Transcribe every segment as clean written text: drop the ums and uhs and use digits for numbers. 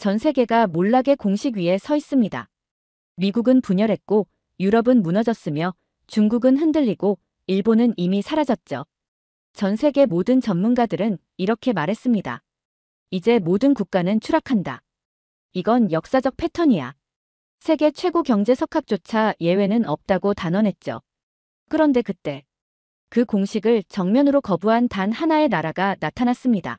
전 세계가 몰락의 공식 위에 서 있습니다. 미국은 분열했고 유럽은 무너졌으며 중국은 흔들리고 일본은 이미 사라졌죠. 전 세계 모든 전문가들은 이렇게 말했습니다. 이제 모든 국가는 추락한다. 이건 역사적 패턴이야. 세계 최고 경제 석학조차 예외는 없다고 단언했죠. 그런데 그때 그 공식을 정면으로 거부한 단 하나의 나라가 나타났습니다.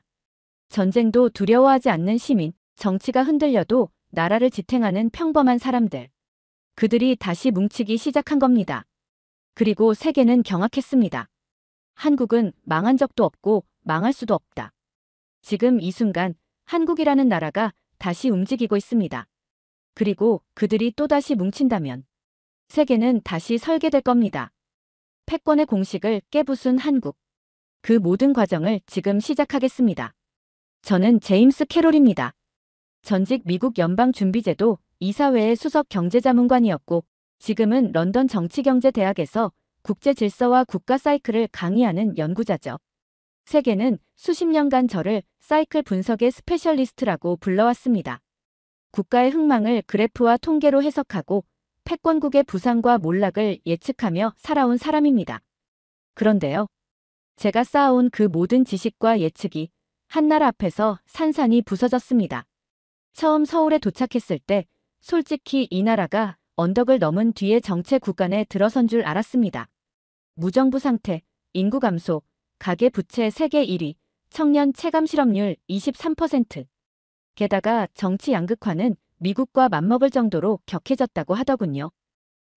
전쟁도 두려워하지 않는 시민, 정치가 흔들려도 나라를 지탱하는 평범한 사람들. 그들이 다시 뭉치기 시작한 겁니다. 그리고 세계는 경악했습니다. 한국은 망한 적도 없고 망할 수도 없다. 지금 이 순간 한국이라는 나라가 다시 움직이고 있습니다. 그리고 그들이 또다시 뭉친다면 세계는 다시 설계될 겁니다. 패권의 공식을 깨부순 한국. 그 모든 과정을 지금 시작하겠습니다. 저는 제임스 캐롤입니다. 전직 미국 연방준비제도 이사회의 수석 경제자문관이었고 지금은 런던 정치경제대학에서 국제질서와 국가 사이클을 강의하는 연구자죠. 세계는 수십 년간 저를 사이클 분석의 스페셜리스트라고 불러왔습니다. 국가의 흥망을 그래프와 통계로 해석하고 패권국의 부상과 몰락을 예측하며 살아온 사람입니다. 그런데요. 제가 쌓아온 그 모든 지식과 예측이 한나라 앞에서 산산이 부서졌습니다. 처음 서울에 도착했을 때 솔직히 이 나라가 언덕을 넘은 뒤에 정체 구간에 들어선 줄 알았습니다. 무정부 상태, 인구 감소, 가계부채 세계 1위, 청년 체감 실업률 23%. 게다가 정치 양극화는 미국과 맞먹을 정도로 격해졌다고 하더군요.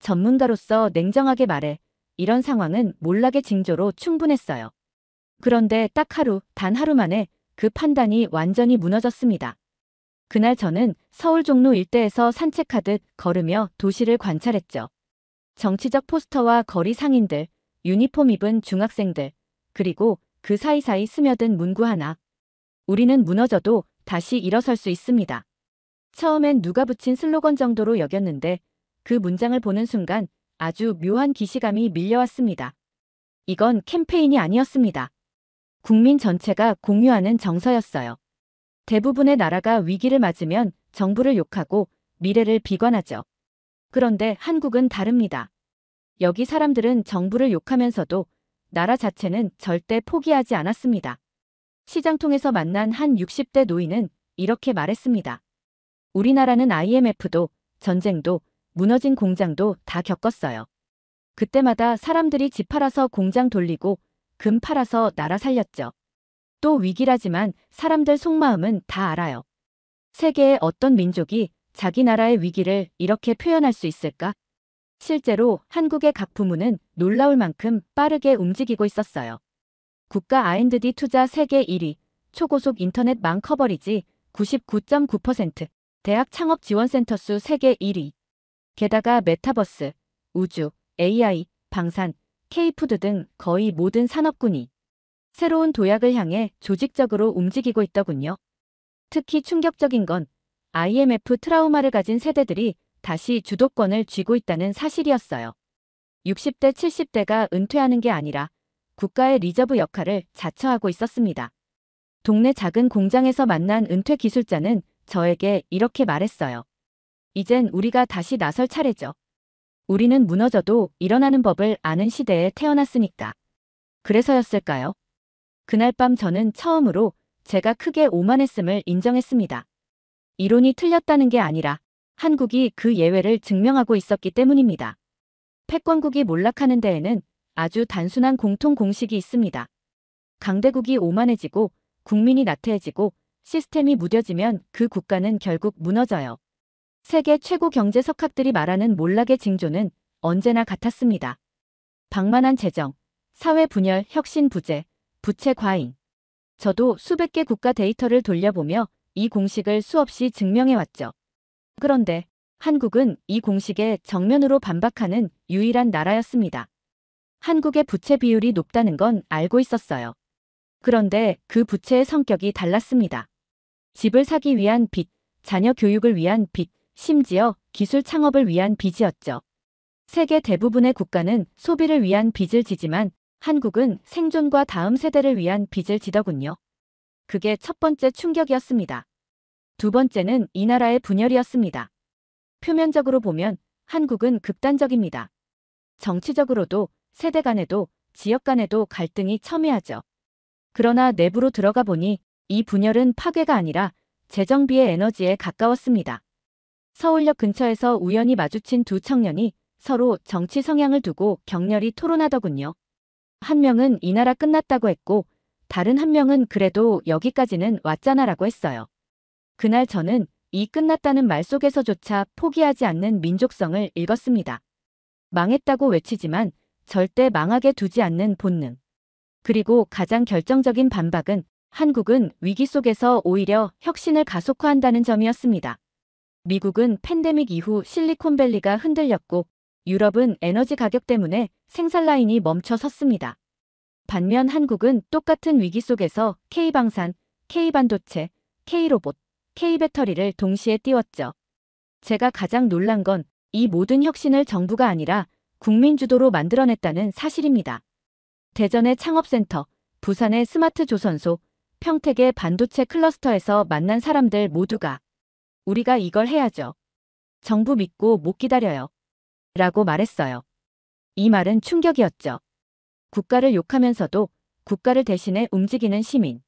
전문가로서 냉정하게 말해 이런 상황은 몰락의 징조로 충분했어요. 그런데 딱 하루, 단 하루 만에 그 판단이 완전히 무너졌습니다. 그날 저는 서울 종로 일대에서 산책하듯 걸으며 도시를 관찰했죠. 정치적 포스터와 거리 상인들, 유니폼 입은 중학생들, 그리고 그 사이사이 스며든 문구 하나. 우리는 무너져도 다시 일어설 수 있습니다. 처음엔 누가 붙인 슬로건 정도로 여겼는데 그 문장을 보는 순간 아주 묘한 기시감이 밀려왔습니다. 이건 캠페인이 아니었습니다. 국민 전체가 공유하는 정서였어요. 대부분의 나라가 위기를 맞으면 정부를 욕하고 미래를 비관하죠. 그런데 한국은 다릅니다. 여기 사람들은 정부를 욕하면서도 나라 자체는 절대 포기하지 않았습니다. 시장통에서 만난 한 60대 노인은 이렇게 말했습니다. 우리나라는 IMF도 전쟁도 무너진 공장도 다 겪었어요. 그때마다 사람들이 집 팔아서 공장 돌리고 금 팔아서 나라 살렸죠. 또 위기라지만 사람들 속마음은 다 알아요. 세계의 어떤 민족이 자기 나라의 위기를 이렇게 표현할 수 있을까? 실제로 한국의 각 부문은 놀라울 만큼 빠르게 움직이고 있었어요. 국가 R&D 투자 세계 1위, 초고속 인터넷망 커버리지 99.9%, 대학 창업 지원센터 수 세계 1위. 게다가 메타버스, 우주, AI, 방산, K푸드 등 거의 모든 산업군이 새로운 도약을 향해 조직적으로 움직이고 있더군요. 특히 충격적인 건 IMF 트라우마를 가진 세대들이 다시 주도권을 쥐고 있다는 사실이었어요. 60대, 70대가 은퇴하는 게 아니라 국가의 리저브 역할을 자처하고 있었습니다. 동네 작은 공장에서 만난 은퇴 기술자는 저에게 이렇게 말했어요. 이젠 우리가 다시 나설 차례죠. 우리는 무너져도 일어나는 법을 아는 시대에 태어났으니까. 그래서였을까요? 그날 밤 저는 처음으로 제가 크게 오만했음을 인정했습니다. 이론이 틀렸다는 게 아니라 한국이 그 예외를 증명하고 있었기 때문입니다. 패권국이 몰락하는 데에는 아주 단순한 공통 공식이 있습니다. 강대국이 오만해지고 국민이 나태해지고 시스템이 무뎌지면 그 국가는 결국 무너져요. 세계 최고 경제 석학들이 말하는 몰락의 징조는 언제나 같았습니다. 방만한 재정, 사회 분열, 혁신 부재, 부채 과잉. 저도 수백 개 국가 데이터를 돌려보며 이 공식을 수없이 증명해왔죠. 그런데 한국은 이 공식에 정면으로 반박하는 유일한 나라였습니다. 한국의 부채 비율이 높다는 건 알고 있었어요. 그런데 그 부채의 성격이 달랐습니다. 집을 사기 위한 빚, 자녀 교육을 위한 빚, 심지어 기술 창업을 위한 빚이었죠. 세계 대부분의 국가는 소비를 위한 빚을 지지만 한국은 생존과 다음 세대를 위한 빚을 지더군요. 그게 첫 번째 충격이었습니다. 두 번째는 이 나라의 분열이었습니다. 표면적으로 보면 한국은 극단적입니다. 정치적으로도 세대 간에도 지역 간에도 갈등이 첨예하죠. 그러나 내부로 들어가 보니 이 분열은 파괴가 아니라 재정비의 에너지에 가까웠습니다. 서울역 근처에서 우연히 마주친 두 청년이 서로 정치 성향을 두고 격렬히 토론하더군요. 한 명은 이 나라 끝났다고 했고 다른 한 명은 그래도 여기까지는 왔잖아라고 했어요. 그날 저는 이 끝났다는 말 속에서조차 포기하지 않는 민족성을 읽었습니다. 망했다고 외치지만 절대 망하게 두지 않는 본능. 그리고 가장 결정적인 반박은 한국은 위기 속에서 오히려 혁신을 가속화한다는 점이었습니다. 미국은 팬데믹 이후 실리콘밸리가 흔들렸고 유럽은 에너지 가격 때문에 생산 라인이 멈춰 섰습니다. 반면 한국은 똑같은 위기 속에서 K방산, K반도체, K로봇, K배터리를 동시에 띄웠죠. 제가 가장 놀란 건 이 모든 혁신을 정부가 아니라 국민 주도로 만들어냈다는 사실입니다. 대전의 창업센터, 부산의 스마트 조선소, 평택의 반도체 클러스터에서 만난 사람들 모두가 우리가 이걸 해야죠. 정부 믿고 못 기다려요. 라고 말했어요. 이 말은 충격이었죠. 국가를 욕하면서도 국가를 대신해 움직이는 시민.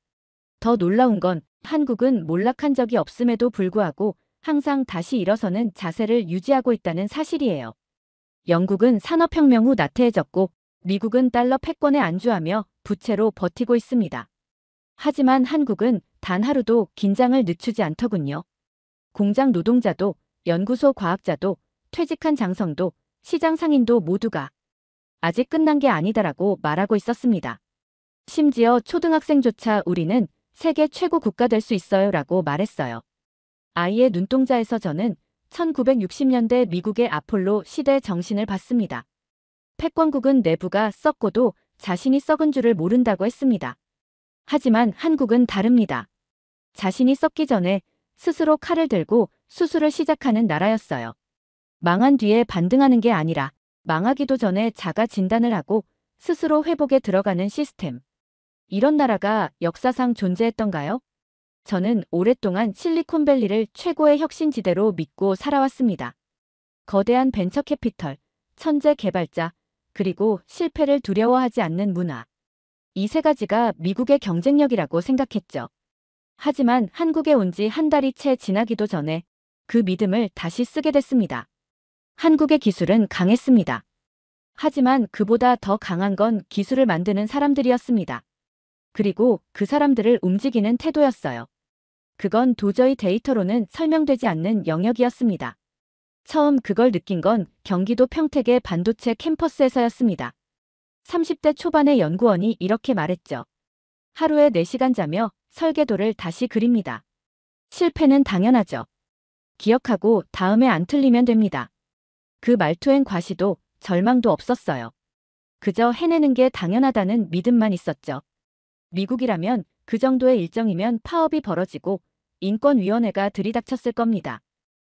더 놀라운 건 한국은 몰락한 적이 없음에도 불구하고 항상 다시 일어서는 자세를 유지하고 있다는 사실이에요. 영국은 산업혁명 후 나태해졌고 미국은 달러 패권에 안주하며 부채로 버티고 있습니다. 하지만 한국은 단 하루도 긴장을 늦추지 않더군요. 공장 노동자도 연구소 과학자도 퇴직한 장성도 시장 상인도 모두가 아직 끝난 게 아니다라고 말하고 있었습니다. 심지어 초등학생조차 우리는 세계 최고 국가 될 수 있어요 라고 말했어요. 아이의 눈동자에서 저는 1960년대 미국의 아폴로 시대 정신을 봤습니다. 패권국은 내부가 썩고도 자신이 썩은 줄을 모른다고 했습니다. 하지만 한국은 다릅니다. 자신이 썩기 전에 스스로 칼을 들고 수술을 시작하는 나라였어요. 망한 뒤에 반등하는 게 아니라 망하기도 전에 자가 진단을 하고 스스로 회복에 들어가는 시스템. 이런 나라가 역사상 존재했던가요? 저는 오랫동안 실리콘밸리를 최고의 혁신지대로 믿고 살아왔습니다. 거대한 벤처 캐피털, 천재 개발자, 그리고 실패를 두려워하지 않는 문화. 이 세 가지가 미국의 경쟁력이라고 생각했죠. 하지만 한국에 온 지 한 달이 채 지나기도 전에 그 믿음을 다시 쓰게 됐습니다. 한국의 기술은 강했습니다. 하지만 그보다 더 강한 건 기술을 만드는 사람들이었습니다. 그리고 그 사람들을 움직이는 태도였어요. 그건 도저히 데이터로는 설명되지 않는 영역이었습니다. 처음 그걸 느낀 건 경기도 평택의 반도체 캠퍼스에서였습니다. 30대 초반의 연구원이 이렇게 말했죠. 하루에 4시간 자며 설계도를 다시 그립니다. 실패는 당연하죠. 기억하고 다음에 안 틀리면 됩니다. 그 말투엔 과시도 절망도 없었어요. 그저 해내는 게 당연하다는 믿음만 있었죠. 미국이라면 그 정도의 일정이면 파업이 벌어지고 인권위원회가 들이닥쳤을 겁니다.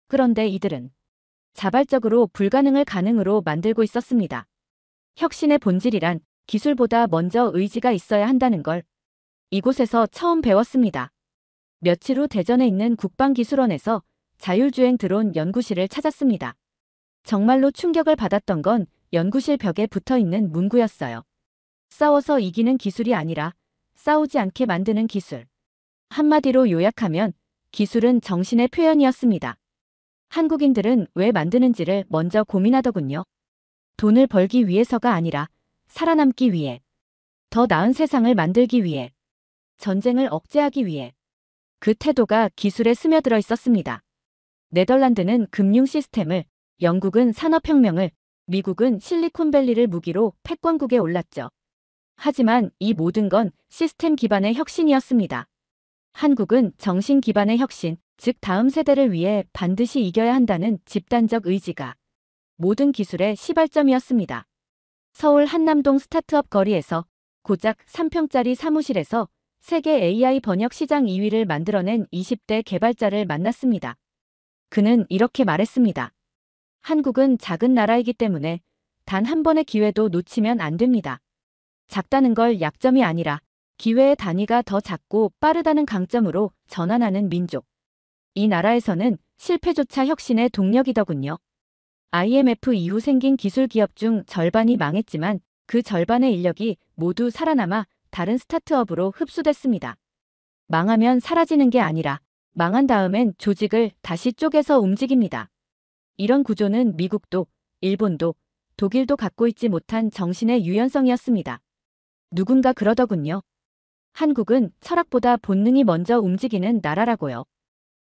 그런데 이들은 자발적으로 불가능을 가능으로 만들고 있었습니다. 혁신의 본질이란 기술보다 먼저 의지가 있어야 한다는 걸 이곳에서 처음 배웠습니다. 며칠 후 대전에 있는 국방기술원에서 자율주행 드론 연구실을 찾았습니다. 정말로 충격을 받았던 건 연구실 벽에 붙어있는 문구였어요. 싸워서 이기는 기술이 아니라 싸우지 않게 만드는 기술. 한마디로 요약하면 기술은 정신의 표현이었습니다. 한국인들은 왜 만드는지를 먼저 고민하더군요. 돈을 벌기 위해서가 아니라 살아남기 위해, 더 나은 세상을 만들기 위해, 전쟁을 억제하기 위해. 그 태도가 기술에 스며들어 있었습니다. 네덜란드는 금융 시스템을, 영국은 산업혁명을, 미국은 실리콘밸리를 무기로 패권국에 올랐죠. 하지만 이 모든 건 시스템 기반의 혁신이었습니다. 한국은 정신 기반의 혁신, 즉 다음 세대를 위해 반드시 이겨야 한다는 집단적 의지가 모든 기술의 시발점이었습니다. 서울 한남동 스타트업 거리에서 고작 3평짜리 사무실에서 세계 AI 번역 시장 2위를 만들어낸 20대 개발자를 만났습니다. 그는 이렇게 말했습니다. 한국은 작은 나라이기 때문에 단 한 번의 기회도 놓치면 안 됩니다. 작다는 걸 약점이 아니라 기회의 단위가 더 작고 빠르다는 강점으로 전환하는 민족. 이 나라에서는 실패조차 혁신의 동력이더군요. IMF 이후 생긴 기술 기업 중 절반이 망했지만 그 절반의 인력이 모두 살아남아 다른 스타트업으로 흡수됐습니다. 망하면 사라지는 게 아니라 망한 다음엔 조직을 다시 쪼개서 움직입니다. 이런 구조는 미국도, 일본도, 독일도 갖고 있지 못한 정신의 유연성이었습니다. 누군가 그러더군요. 한국은 철학보다 본능이 먼저 움직이는 나라라고요.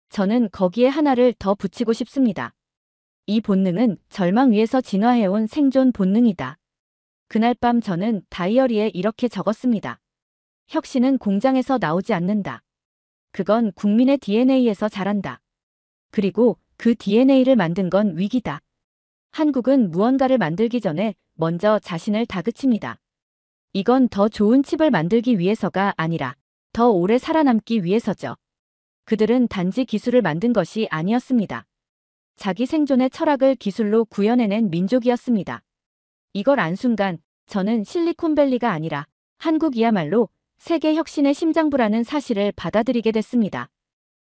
저는 거기에 하나를 더 붙이고 싶습니다. 이 본능은 절망 위에서 진화해온 생존 본능이다. 그날 밤 저는 다이어리에 이렇게 적었습니다. 혁신은 공장에서 나오지 않는다. 그건 국민의 DNA에서 자란다. 그리고 그 DNA를 만든 건 위기다. 한국은 무언가를 만들기 전에 먼저 자신을 다그칩니다. 이건 더 좋은 칩을 만들기 위해서가 아니라 더 오래 살아남기 위해서죠. 그들은 단지 기술을 만든 것이 아니었습니다. 자기 생존의 철학을 기술로 구현해낸 민족이었습니다. 이걸 안 순간 저는 실리콘밸리가 아니라 한국이야말로 세계 혁신의 심장부라는 사실을 받아들이게 됐습니다.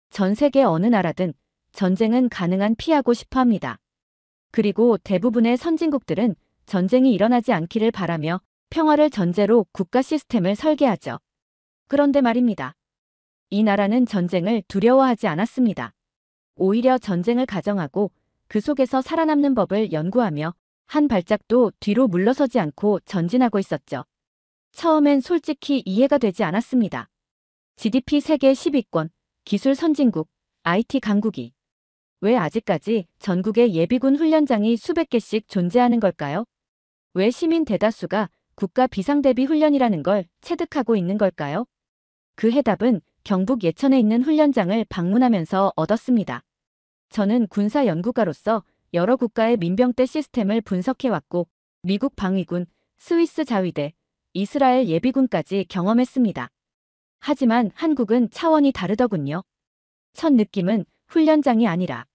전 세계 어느 나라든 전쟁은 가능한 피하고 싶어 합니다. 그리고 대부분의 선진국들은 전쟁이 일어나지 않기를 바라며 평화를 전제로 국가 시스템을 설계하죠. 그런데 말입니다. 이 나라는 전쟁을 두려워하지 않았습니다. 오히려 전쟁을 가정하고 그 속에서 살아남는 법을 연구하며 한 발짝도 뒤로 물러서지 않고 전진하고 있었죠. 처음엔 솔직히 이해가 되지 않았습니다. GDP 세계 10위권, 기술 선진국, IT 강국이 왜 아직까지 전국에 예비군 훈련장이 수백 개씩 존재하는 걸까요? 왜 시민 대다수가 국가 비상대비 훈련이라는 걸 체득하고 있는 걸까요? 그 해답은 경북 예천에 있는 훈련장을 방문하면서 얻었습니다. 저는 군사 연구가로서 여러 국가의 민병대 시스템을 분석해왔고 미국 방위군, 스위스 자위대, 이스라엘 예비군까지 경험했습니다. 하지만 한국은 차원이 다르더군요. 첫 느낌은 훈련장이 아니라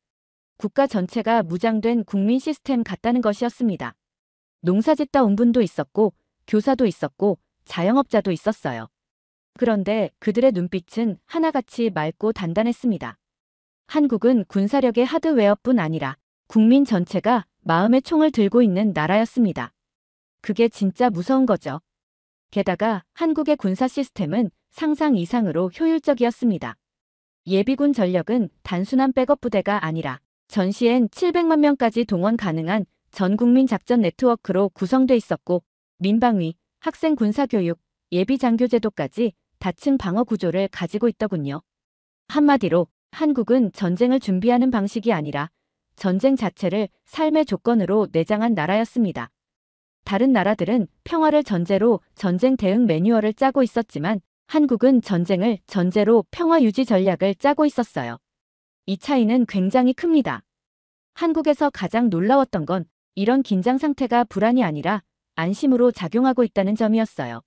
국가 전체가 무장된 국민 시스템 같다는 것이었습니다. 농사짓다 온 분도 있었고 교사도 있었고 자영업자도 있었어요. 그런데 그들의 눈빛은 하나같이 맑고 단단했습니다. 한국은 군사력의 하드웨어뿐 아니라 국민 전체가 마음의 총을 들고 있는 나라였습니다. 그게 진짜 무서운 거죠. 게다가 한국의 군사 시스템은 상상 이상으로 효율적이었습니다. 예비군 전력은 단순한 백업 부대가 아니라 전시엔 700만 명까지 동원 가능한 전국민 작전 네트워크로 구성돼 있었고 민방위, 학생 군사교육, 예비장교제도까지 다층 방어 구조를 가지고 있더군요. 한마디로 한국은 전쟁을 준비하는 방식이 아니라 전쟁 자체를 삶의 조건으로 내장한 나라였습니다. 다른 나라들은 평화를 전제로 전쟁 대응 매뉴얼을 짜고 있었지만 한국은 전쟁을 전제로 평화 유지 전략을 짜고 있었어요. 이 차이는 굉장히 큽니다. 한국에서 가장 놀라웠던 건 이런 긴장 상태가 불안이 아니라 안심으로 작용하고 있다는 점이었어요.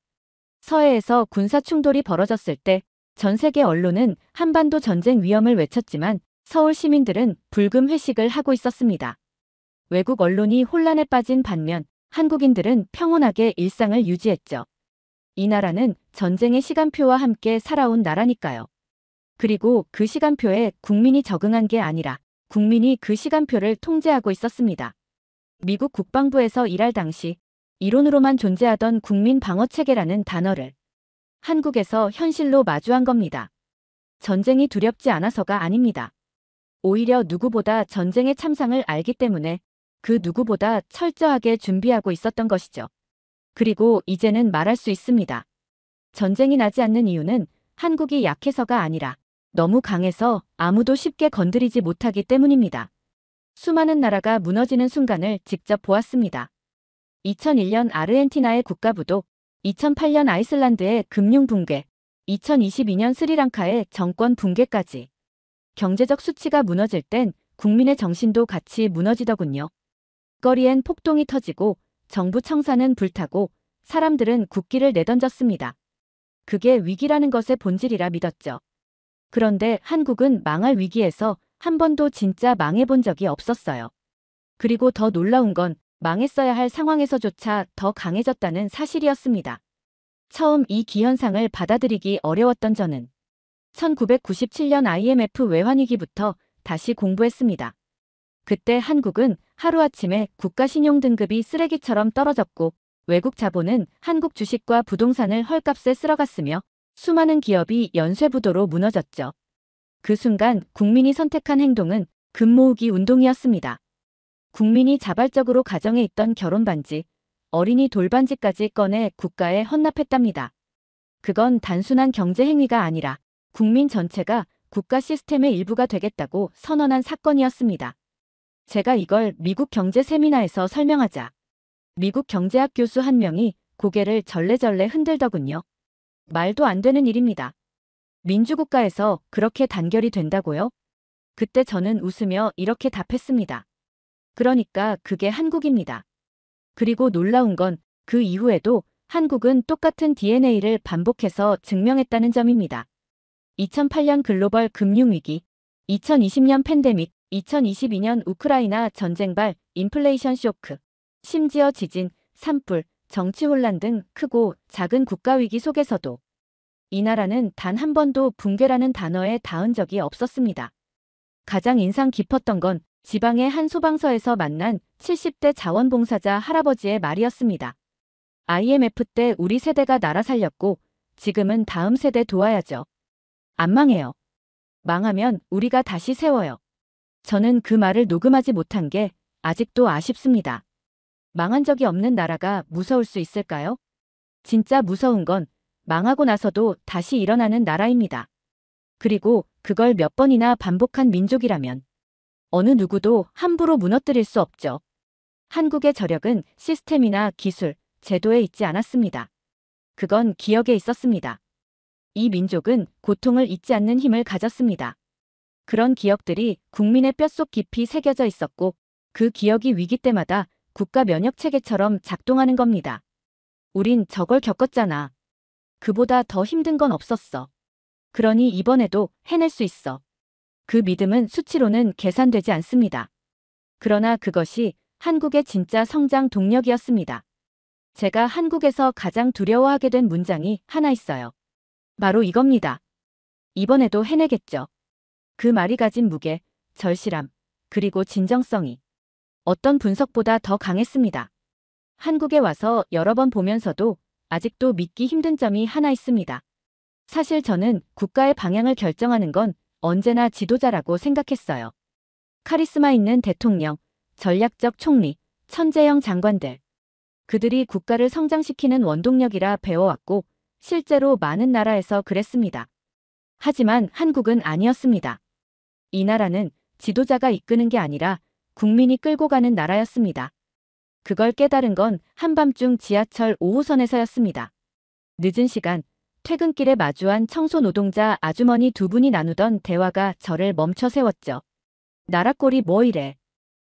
서해에서 군사 충돌이 벌어졌을 때 전 세계 언론은 한반도 전쟁 위험을 외쳤지만 서울 시민들은 불금 회식을 하고 있었습니다. 외국 언론이 혼란에 빠진 반면 한국인들은 평온하게 일상을 유지했죠. 이 나라는 전쟁의 시간표와 함께 살아온 나라니까요. 그리고 그 시간표에 국민이 적응한 게 아니라 국민이 그 시간표를 통제하고 있었습니다. 미국 국방부에서 일할 당시 이론으로만 존재하던 국민 방어 체계라는 단어를 한국에서 현실로 마주한 겁니다. 전쟁이 두렵지 않아서가 아닙니다. 오히려 누구보다 전쟁의 참상을 알기 때문에 그 누구보다 철저하게 준비하고 있었던 것이죠. 그리고 이제는 말할 수 있습니다. 전쟁이 나지 않는 이유는 한국이 약해서가 아니라 너무 강해서 아무도 쉽게 건드리지 못하기 때문입니다. 수많은 나라가 무너지는 순간을 직접 보았습니다. 2001년 아르헨티나의 국가부도, 2008년 아이슬란드의 금융 붕괴, 2022년 스리랑카의 정권 붕괴까지. 경제적 수치가 무너질 땐 국민의 정신도 같이 무너지더군요. 거리엔 폭동이 터지고 정부 청사는 불타고 사람들은 국기를 내던졌습니다. 그게 위기라는 것의 본질이라 믿었죠. 그런데 한국은 망할 위기에서 한 번도 진짜 망해본 적이 없었어요. 그리고 더 놀라운 건 망했어야 할 상황에서조차 더 강해졌다는 사실이었습니다. 처음 이 기현상을 받아들이기 어려웠던 저는 1997년 IMF 외환위기부터 다시 공부했습니다. 그때 한국은 하루아침에 국가 신용등급이 쓰레기처럼 떨어졌고 외국 자본은 한국 주식과 부동산을 헐값에 쓸어갔으며 수많은 기업이 연쇄부도로 무너졌죠. 그 순간 국민이 선택한 행동은 금 모으기 운동이었습니다. 국민이 자발적으로 가정에 있던 결혼반지, 어린이 돌반지까지 꺼내 국가에 헌납했답니다. 그건 단순한 경제 행위가 아니라 국민 전체가 국가 시스템의 일부가 되겠다고 선언한 사건이었습니다. 제가 이걸 미국 경제 세미나에서 설명하자 미국 경제학 교수 한 명이 고개를 절레절레 흔들더군요. 말도 안 되는 일입니다. 민주국가에서 그렇게 단결이 된다고요? 그때 저는 웃으며 이렇게 답했습니다. 그러니까 그게 한국입니다. 그리고 놀라운 건 그 이후에도 한국은 똑같은 DNA를 반복해서 증명했다는 점입니다. 2008년 글로벌 금융위기, 2020년 팬데믹, 2022년 우크라이나 전쟁발 인플레이션 쇼크, 심지어 지진, 산불, 정치 혼란 등 크고 작은 국가위기 속에서도 이 나라는 단 한 번도 붕괴라는 단어에 닿은 적이 없었습니다. 가장 인상 깊었던 건 지방의 한 소방서에서 만난 70대 자원봉사자 할아버지의 말이었습니다. IMF 때 우리 세대가 나라 살렸고 지금은 다음 세대 도와야죠. 안 망해요. 망하면 우리가 다시 세워요. 저는 그 말을 녹음하지 못한 게 아직도 아쉽습니다. 망한 적이 없는 나라가 무서울 수 있을까요? 진짜 무서운 건 망하고 나서도 다시 일어나는 나라입니다. 그리고 그걸 몇 번이나 반복한 민족이라면 어느 누구도 함부로 무너뜨릴 수 없죠. 한국의 저력은 시스템이나 기술, 제도에 있지 않았습니다. 그건 기억에 있었습니다. 이 민족은 고통을 잊지 않는 힘을 가졌습니다. 그런 기억들이 국민의 뼛속 깊이 새겨져 있었고 그 기억이 위기 때마다 국가 면역체계처럼 작동하는 겁니다. 우린 저걸 겪었잖아. 그보다 더 힘든 건 없었어. 그러니 이번에도 해낼 수 있어. 그 믿음은 수치로는 계산되지 않습니다. 그러나 그것이 한국의 진짜 성장 동력이었습니다. 제가 한국에서 가장 두려워하게 된 문장이 하나 있어요. 바로 이겁니다. 이번에도 해내겠죠. 그 말이 가진 무게, 절실함, 그리고 진정성이 어떤 분석보다 더 강했습니다. 한국에 와서 여러 번 보면서도 아직도 믿기 힘든 점이 하나 있습니다. 사실 저는 국가의 방향을 결정하는 건 언제나 지도자라고 생각했어요. 카리스마 있는 대통령, 전략적 총리, 천재형 장관들. 그들이 국가를 성장시키는 원동력이라 배워왔고 실제로 많은 나라에서 그랬습니다. 하지만 한국은 아니었습니다. 이 나라는 지도자가 이끄는 게 아니라 국민이 끌고 가는 나라였습니다. 그걸 깨달은 건 한밤중 지하철 5호선에서였습니다. 늦은 시간, 퇴근길에 마주한 청소 노동자 아주머니 두 분이 나누던 대화가 저를 멈춰 세웠죠. 나라 꼴이 뭐 이래.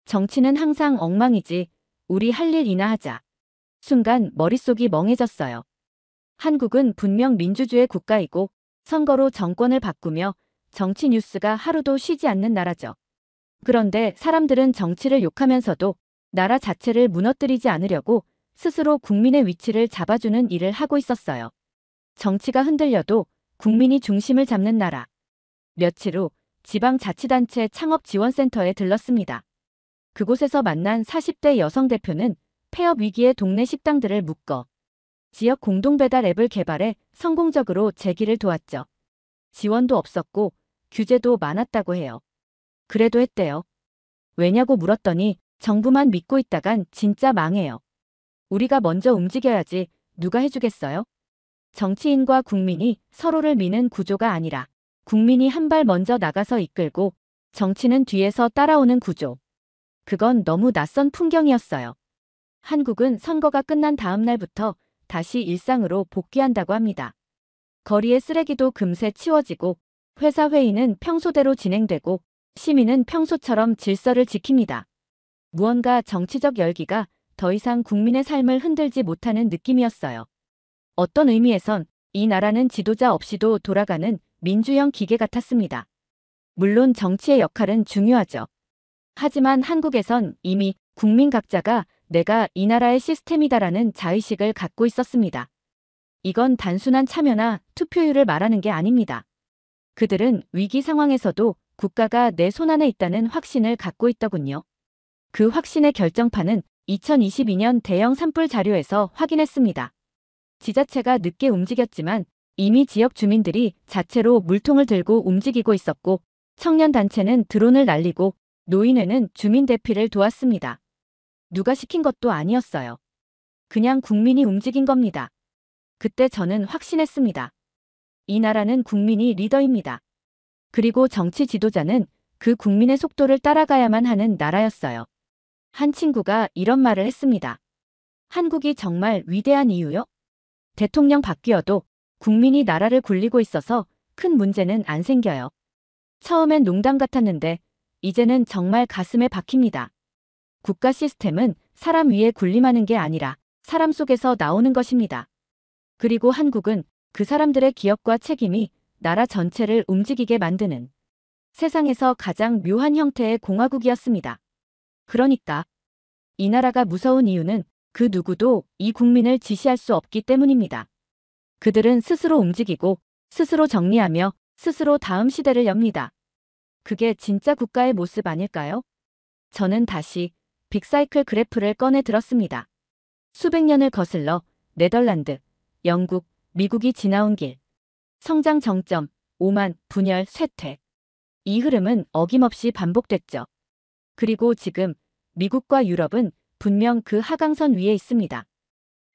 정치는 항상 엉망이지. 우리 할 일이나 하자. 순간 머릿속이 멍해졌어요. 한국은 분명 민주주의 국가이고 선거로 정권을 바꾸며 정치 뉴스가 하루도 쉬지 않는 나라죠. 그런데 사람들은 정치를 욕하면서도 나라 자체를 무너뜨리지 않으려고 스스로 국민의 위치를 잡아주는 일을 하고 있었어요. 정치가 흔들려도 국민이 중심을 잡는 나라. 며칠 후 지방자치단체 창업지원센터에 들렀습니다. 그곳에서 만난 40대 여성 대표는 폐업 위기의 동네 식당들을 묶어 지역 공동배달 앱을 개발해 성공적으로 재기를 도왔죠. 지원도 없었고 규제도 많았다고 해요. 그래도 했대요. 왜냐고 물었더니 정부만 믿고 있다간 진짜 망해요. 우리가 먼저 움직여야지 누가 해주겠어요? 정치인과 국민이 서로를 미는 구조가 아니라 국민이 한 발 먼저 나가서 이끌고 정치는 뒤에서 따라오는 구조. 그건 너무 낯선 풍경이었어요. 한국은 선거가 끝난 다음 날부터 다시 일상으로 복귀한다고 합니다. 거리의 쓰레기도 금세 치워지고 회사 회의는 평소대로 진행되고 시민은 평소처럼 질서를 지킵니다. 무언가 정치적 열기가 더 이상 국민의 삶을 흔들지 못하는 느낌이었어요. 어떤 의미에선 이 나라는 지도자 없이도 돌아가는 민주형 기계 같았습니다. 물론 정치의 역할은 중요하죠. 하지만 한국에선 이미 국민 각자가 내가 이 나라의 시스템이다라는 자의식을 갖고 있었습니다. 이건 단순한 참여나 투표율을 말하는 게 아닙니다. 그들은 위기 상황에서도 국가가 내 손안에 있다는 확신을 갖고 있더군요. 그 확신의 결정판은 2022년 대형 산불 자료에서 확인했습니다. 지자체가 늦게 움직였지만 이미 지역 주민들이 자체로 물통을 들고 움직이고 있었고, 청년단체는 드론을 날리고 노인회는 주민 대피를 도왔습니다. 누가 시킨 것도 아니었어요. 그냥 국민이 움직인 겁니다. 그때 저는 확신했습니다. 이 나라는 국민이 리더입니다. 그리고 정치 지도자는 그 국민의 속도를 따라가야만 하는 나라였어요. 한 친구가 이런 말을 했습니다. 한국이 정말 위대한 이유요? 대통령 바뀌어도 국민이 나라를 굴리고 있어서 큰 문제는 안 생겨요. 처음엔 농담 같았는데 이제는 정말 가슴에 박힙니다. 국가 시스템은 사람 위에 군림하는 게 아니라 사람 속에서 나오는 것입니다. 그리고 한국은 그 사람들의 기억과 책임이 나라 전체를 움직이게 만드는 세상에서 가장 묘한 형태의 공화국이었습니다. 그러니까 이 나라가 무서운 이유는 그 누구도 이 국민을 지시할 수 없기 때문입니다. 그들은 스스로 움직이고 스스로 정리하며 스스로 다음 시대를 엽니다. 그게 진짜 국가의 모습 아닐까요? 저는 다시 빅사이클 그래프를 꺼내 들었습니다. 수백 년을 거슬러 네덜란드, 영국, 미국이 지나온 길. 성장 정점, 오만, 분열, 쇠퇴. 이 흐름은 어김없이 반복됐죠. 그리고 지금 미국과 유럽은 분명 그 하강선 위에 있습니다.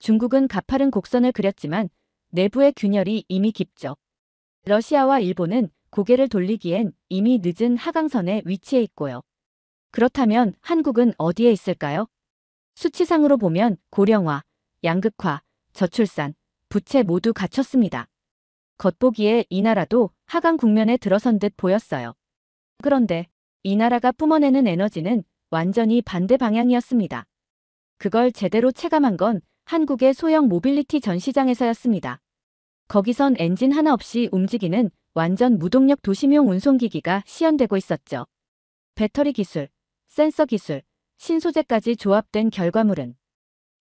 중국은 가파른 곡선을 그렸지만 내부의 균열이 이미 깊죠. 러시아와 일본은 고개를 돌리기엔 이미 늦은 하강선에 위치해 있고요. 그렇다면 한국은 어디에 있을까요? 수치상으로 보면 고령화, 양극화, 저출산, 부채 모두 갖췄습니다. 겉보기에 이 나라도 하강 국면에 들어선 듯 보였어요. 그런데 이 나라가 뿜어내는 에너지는 완전히 반대 방향이었습니다. 그걸 제대로 체감한 건 한국의 소형 모빌리티 전시장에서였습니다. 거기선 엔진 하나 없이 움직이는 완전 무동력 도심용 운송기기가 시연되고 있었죠. 배터리 기술, 센서 기술, 신소재까지 조합된 결과물은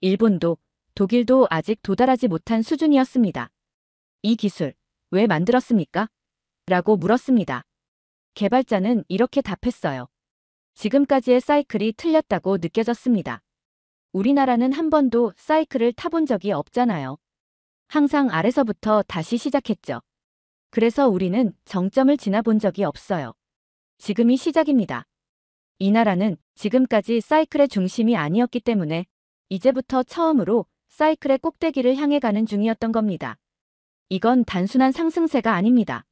일본도 독일도 아직 도달하지 못한 수준이었습니다. 이 기술 왜 만들었습니까? 라고 물었습니다. 개발자는 이렇게 답했어요. 지금까지의 사이클이 틀렸다고 느껴졌습니다. 우리나라는 한 번도 사이클을 타본 적이 없잖아요. 항상 아래서부터 다시 시작했죠. 그래서 우리는 정점을 지나본 적이 없어요. 지금이 시작입니다. 이 나라는 지금까지 사이클의 중심이 아니었기 때문에 이제부터 처음으로 사이클의 꼭대기를 향해 가는 중이었던 겁니다. 이건 단순한 상승세가 아닙니다.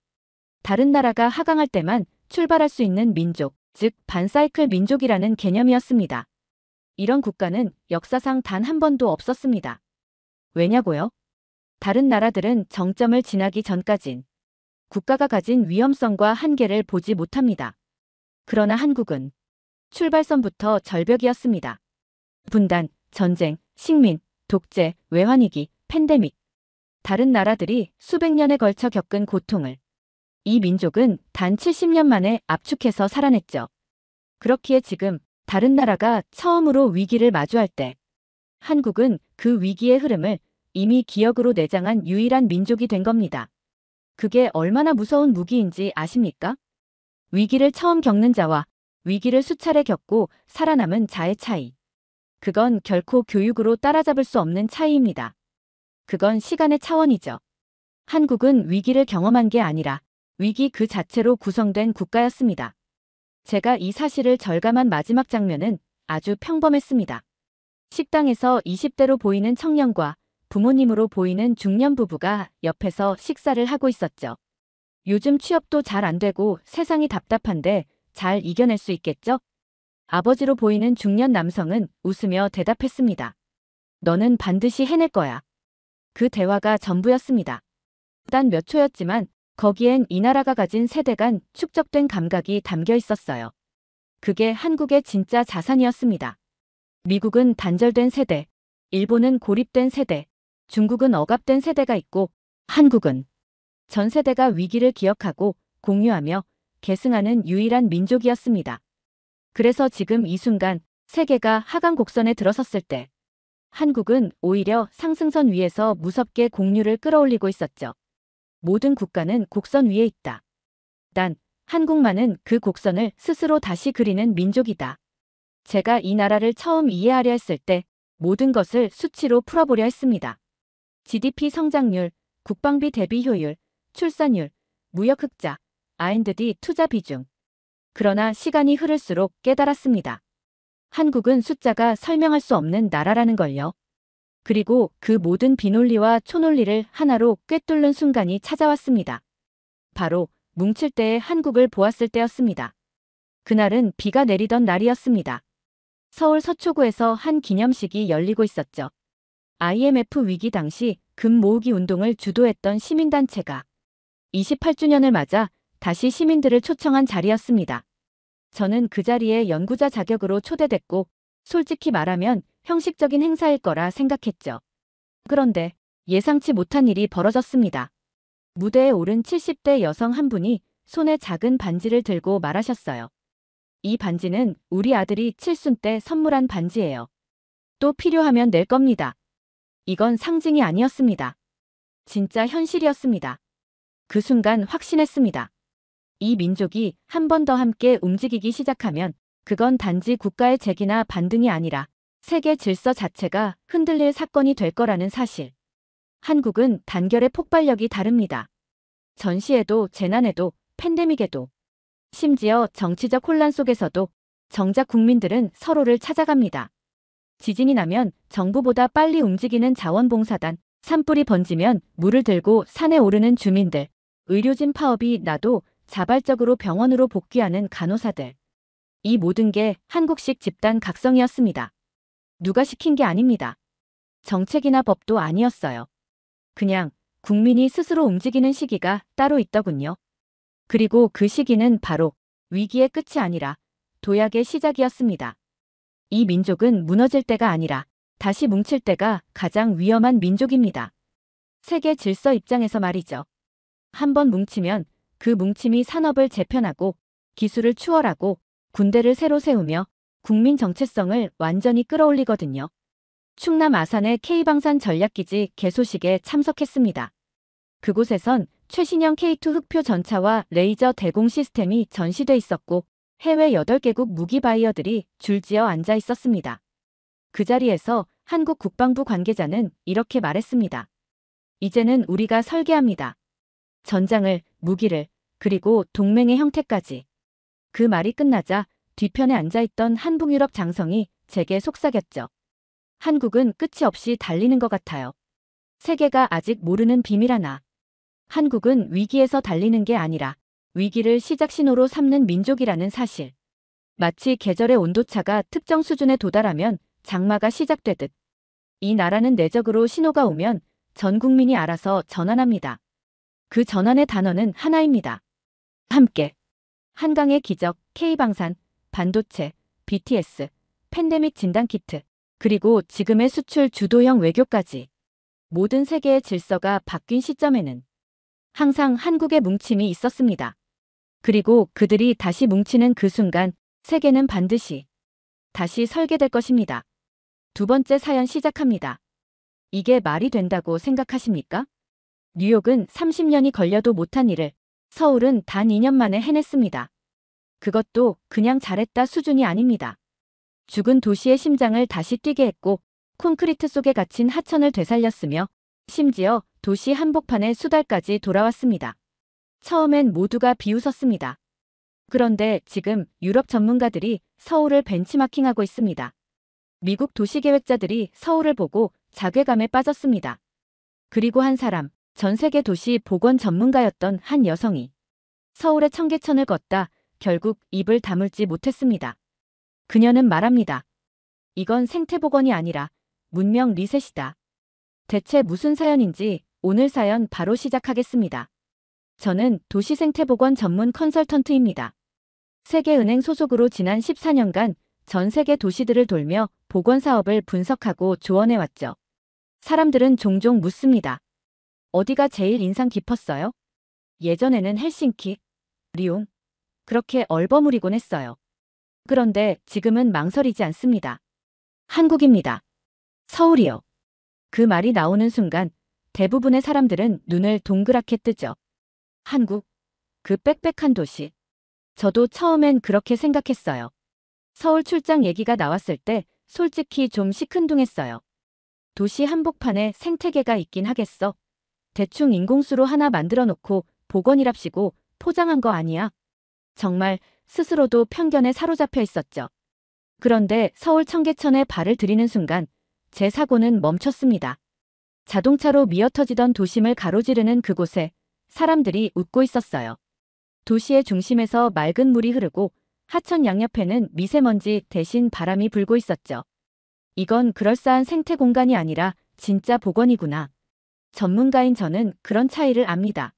다른 나라가 하강할 때만 출발할 수 있는 민족, 즉 반사이클 민족이라는 개념이었습니다. 이런 국가는 역사상 단 한 번도 없었습니다. 왜냐고요? 다른 나라들은 정점을 지나기 전까진 국가가 가진 위험성과 한계를 보지 못합니다. 그러나 한국은 출발선부터 절벽이었습니다. 분단, 전쟁, 식민, 독재, 외환위기, 팬데믹. 다른 나라들이 수백 년에 걸쳐 겪은 고통을 이 민족은 단 70년 만에 압축해서 살아냈죠. 그렇기에 지금 다른 나라가 처음으로 위기를 마주할 때 한국은 그 위기의 흐름을 이미 기억으로 내장한 유일한 민족이 된 겁니다. 그게 얼마나 무서운 무기인지 아십니까? 위기를 처음 겪는 자와 위기를 수차례 겪고 살아남은 자의 차이. 그건 결코 교육으로 따라잡을 수 없는 차이입니다. 그건 시간의 차원이죠. 한국은 위기를 경험한 게 아니라 위기 그 자체로 구성된 국가였습니다. 제가 이 사실을 절감한 마지막 장면은 아주 평범했습니다. 식당에서 20대로 보이는 청년과 부모님으로 보이는 중년 부부가 옆에서 식사를 하고 있었죠. 요즘 취업도 잘 안 되고 세상이 답답한데 잘 이겨낼 수 있겠죠? 아버지로 보이는 중년 남성은 웃으며 대답했습니다. 너는 반드시 해낼 거야. 그 대화가 전부였습니다. 단 몇 초였지만 거기엔 이 나라가 가진 세대 간 축적된 감각이 담겨 있었어요. 그게 한국의 진짜 자산이었습니다. 미국은 단절된 세대, 일본은 고립된 세대, 중국은 억압된 세대가 있고 한국은 전 세대가 위기를 기억하고 공유하며 계승하는 유일한 민족이었습니다. 그래서 지금 이 순간 세계가 하강 곡선에 들어섰을 때 한국은 오히려 상승선 위에서 무섭게 공유를 끌어올리고 있었죠. 모든 국가는 곡선 위에 있다. 단 한국만은 그 곡선을 스스로 다시 그리는 민족이다. 제가 이 나라를 처음 이해하려 했을 때 모든 것을 수치로 풀어보려 했습니다. GDP 성장률, 국방비 대비 효율, 출산율, 무역 흑자, R&D 투자 비중. 그러나 시간이 흐를수록 깨달았습니다. 한국은 숫자가 설명할 수 없는 나라라는 걸요. 그리고 그 모든 비논리와 초논리를 하나로 꿰뚫는 순간이 찾아왔습니다. 바로 뭉칠 때의 한국을 보았을 때였습니다. 그날은 비가 내리던 날이었습니다. 서울 서초구에서 한 기념식이 열리고 있었죠. IMF 위기 당시 금 모으기 운동을 주도했던 시민단체가 28주년을 맞아 다시 시민들을 초청한 자리였습니다. 저는 그 자리에 연구자 자격으로 초대됐고 솔직히 말하면 형식적인 행사일 거라 생각했죠. 그런데 예상치 못한 일이 벌어졌습니다. 무대에 오른 70대 여성 한 분이 손에 작은 반지를 들고 말하셨어요. 이 반지는 우리 아들이 칠순 때 선물한 반지예요. 또 필요하면 낼 겁니다. 이건 상징이 아니었습니다. 진짜 현실이었습니다. 그 순간 확신했습니다. 이 민족이 한 번 더 함께 움직이기 시작하면 그건 단지 국가의 재기나 반등이 아니라 세계 질서 자체가 흔들릴 사건이 될 거라는 사실. 한국은 단결의 폭발력이 다릅니다. 전시에도 재난에도 팬데믹에도 심지어 정치적 혼란 속에서도 정작 국민들은 서로를 찾아갑니다. 지진이 나면 정부보다 빨리 움직이는 자원봉사단, 산불이 번지면 물을 들고 산에 오르는 주민들, 의료진 파업이 나도 자발적으로 병원으로 복귀하는 간호사들. 이 모든 게 한국식 집단 각성이었습니다. 누가 시킨 게 아닙니다. 정책이나 법도 아니었어요. 그냥 국민이 스스로 움직이는 시기가 따로 있더군요. 그리고 그 시기는 바로 위기의 끝이 아니라 도약의 시작이었습니다. 이 민족은 무너질 때가 아니라 다시 뭉칠 때가 가장 위험한 민족입니다. 세계 질서 입장에서 말이죠. 한번 뭉치면 그 뭉침이 산업을 재편하고 기술을 추월하고 군대를 새로 세우며 국민 정체성을 완전히 끌어올리거든요. 충남 아산의 K방산 전략기지 개소식에 참석했습니다. 그곳에선 최신형 K2 흑표 전차와 레이저 대공 시스템이 전시돼 있었고 해외 8개국 무기 바이어들이 줄지어 앉아 있었습니다. 그 자리에서 한국 국방부 관계자는 이렇게 말했습니다. 이제는 우리가 설계합니다. 전장을, 무기를, 그리고 동맹의 형태까지. 그 말이 끝나자 뒤편에 앉아있던 한북유럽 장성이 제게 속삭였죠. 한국은 끝이 없이 달리는 것 같아요. 세계가 아직 모르는 비밀 하나. 한국은 위기에서 달리는 게 아니라 위기를 시작 신호로 삼는 민족이라는 사실. 마치 계절의 온도차가 특정 수준에 도달하면 장마가 시작되듯. 이 나라는 내적으로 신호가 오면 전 국민이 알아서 전환합니다. 그 전환의 단어는 하나입니다. 함께. 한강의 기적, K방산, 반도체, BTS, 팬데믹 진단키트, 그리고 지금의 수출 주도형 외교까지. 모든 세계의 질서가 바뀐 시점에는 항상 한국의 뭉침이 있었습니다. 그리고 그들이 다시 뭉치는 그 순간 세계는 반드시 다시 설계될 것입니다. 두 번째 사연 시작합니다. 이게 말이 된다고 생각하십니까? 뉴욕은 30년이 걸려도 못한 일을 서울은 단 2년 만에 해냈습니다. 그것도 그냥 잘했다 수준이 아닙니다. 죽은 도시의 심장을 다시 뛰게 했고 콘크리트 속에 갇힌 하천을 되살렸으며 심지어 도시 한복판의 수달까지 돌아왔습니다. 처음엔 모두가 비웃었습니다. 그런데 지금 유럽 전문가들이 서울을 벤치마킹하고 있습니다. 미국 도시계획자들이 서울을 보고 자괴감에 빠졌습니다. 그리고 한 사람, 전 세계 도시 보건 전문가였던 한 여성이 서울의 청계천을 걷다 결국 입을 다물지 못했습니다. 그녀는 말합니다. 이건 생태복원이 아니라 문명 리셋이다. 대체 무슨 사연인지 오늘 사연 바로 시작하겠습니다. 저는 도시생태복원 전문 컨설턴트입니다. 세계은행 소속으로 지난 14년간 전 세계 도시들을 돌며 복원 사업을 분석하고 조언해왔죠. 사람들은 종종 묻습니다. 어디가 제일 인상 깊었어요? 예전에는 헬싱키, 리옹, 그렇게 얼버무리곤 했어요. 그런데 지금은 망설이지 않습니다. 한국입니다. 서울이요. 그 말이 나오는 순간 대부분의 사람들은 눈을 동그랗게 뜨죠. 한국? 그 빽빽한 도시. 저도 처음엔 그렇게 생각했어요. 서울 출장 얘기가 나왔을 때 솔직히 좀 시큰둥했어요. 도시 한복판에 생태계가 있긴 하겠어. 대충 인공수로 하나 만들어 놓고 복원이랍시고 포장한 거 아니야? 정말 스스로도 편견에 사로잡혀 있었죠. 그런데 서울 청계천에 발을 들이는 순간 제 사고는 멈췄습니다. 자동차로 미어터지던 도심을 가로지르는 그곳에 사람들이 웃고 있었어요. 도시의 중심에서 맑은 물이 흐르고 하천 양옆에는 미세먼지 대신 바람이 불고 있었죠. 이건 그럴싸한 생태 공간이 아니라 진짜 복원이구나. 전문가인 저는 그런 차이를 압니다.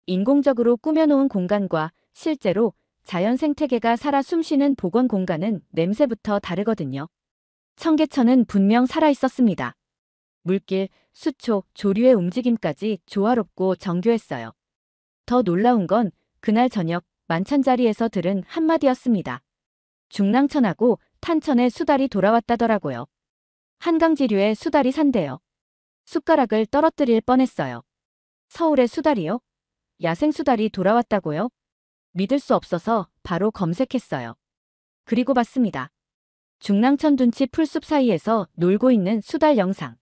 인공적으로 꾸며놓은 공간과 실제로 자연 생태계가 살아 숨쉬는 복원 공간은 냄새부터 다르거든요. 청계천은 분명 살아있었습니다. 물길, 수초, 조류의 움직임까지 조화롭고 정교했어요. 더 놀라운 건 그날 저녁 만찬자리에서 들은 한마디였습니다. 중랑천하고 탄천에 수달이 돌아왔다더라고요. 한강지류에 수달이 산대요. 숟가락을 떨어뜨릴 뻔했어요. 서울에 수달이요? 야생 수달이 돌아왔다고요? 믿을 수 없어서 바로 검색했어요. 그리고 봤습니다. 중랑천 둔치 풀숲 사이에서 놀고 있는 수달 영상.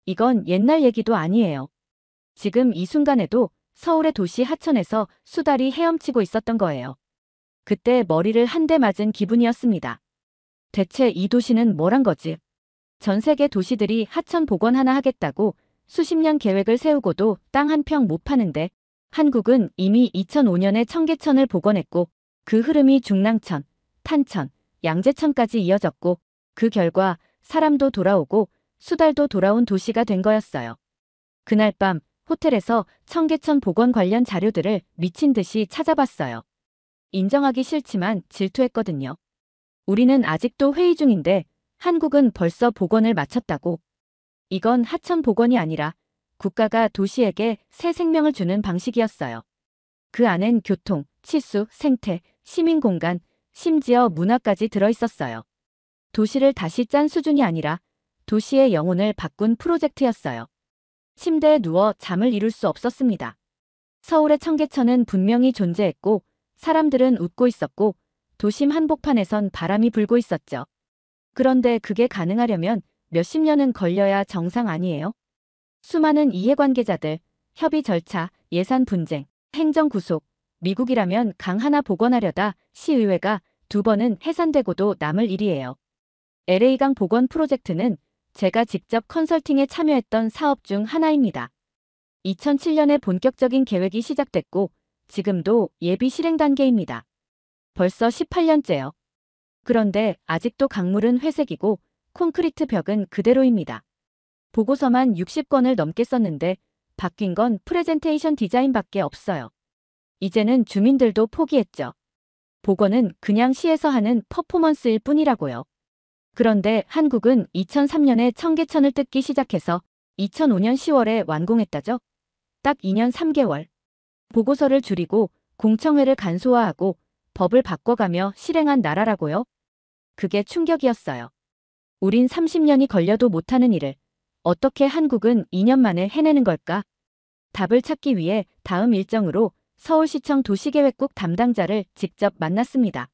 이건 옛날 얘기도 아니에요. 지금 이 순간에도 서울의 도시 하천에서 수달이 헤엄치고 있었던 거예요. 그때 머리를 한 대 맞은 기분이었습니다. 대체 이 도시는 뭐란 거지? 전 세계 도시들이 하천 복원 하나 하겠다고 수십 년 계획을 세우고도 땅 한 평 못 파는데 한국은 이미 2005년에 청계천을 복원했고 그 흐름이 중랑천, 탄천, 양재천까지 이어졌고 그 결과 사람도 돌아오고 수달도 돌아온 도시가 된 거였어요. 그날 밤 호텔에서 청계천 복원 관련 자료들을 미친 듯이 찾아봤어요. 인정하기 싫지만 질투했거든요. 우리는 아직도 회의 중인데 한국은 벌써 복원을 마쳤다고. 이건 하천 복원이 아니라 국가가 도시에게 새 생명을 주는 방식이었어요. 그 안엔 교통, 치수, 생태, 시민공간, 심지어 문화까지 들어있었어요. 도시를 다시 짠 수준이 아니라 도시의 영혼을 바꾼 프로젝트였어요. 침대에 누워 잠을 이룰 수 없었습니다. 서울의 청계천은 분명히 존재했고 사람들은 웃고 있었고 도심 한복판에선 바람이 불고 있었죠. 그런데 그게 가능하려면 몇십 년은 걸려야 정상 아니에요? 수많은 이해관계자들, 협의 절차, 예산 분쟁, 행정 구속, 미국이라면 강 하나 복원하려다 시의회가 2번은 해산되고도 남을 일이에요. LA강 복원 프로젝트는 제가 직접 컨설팅에 참여했던 사업 중 하나입니다. 2007년에 본격적인 계획이 시작됐고 지금도 예비 실행 단계입니다. 벌써 18년째요. 그런데 아직도 강물은 회색이고 콘크리트 벽은 그대로입니다. 보고서만 60권을 넘게 썼는데 바뀐 건 프레젠테이션 디자인밖에 없어요. 이제는 주민들도 포기했죠. 복원은 그냥 시에서 하는 퍼포먼스일 뿐이라고요. 그런데 한국은 2003년에 청계천을 뜯기 시작해서 2005년 10월에 완공했다죠. 딱 2년 3개월. 보고서를 줄이고 공청회를 간소화하고 법을 바꿔가며 실행한 나라라고요. 그게 충격이었어요. 우린 30년이 걸려도 못하는 일을 어떻게 한국은 2년 만에 해내는 걸까? 답을 찾기 위해 다음 일정으로 서울시청 도시계획국 담당자를 직접 만났습니다.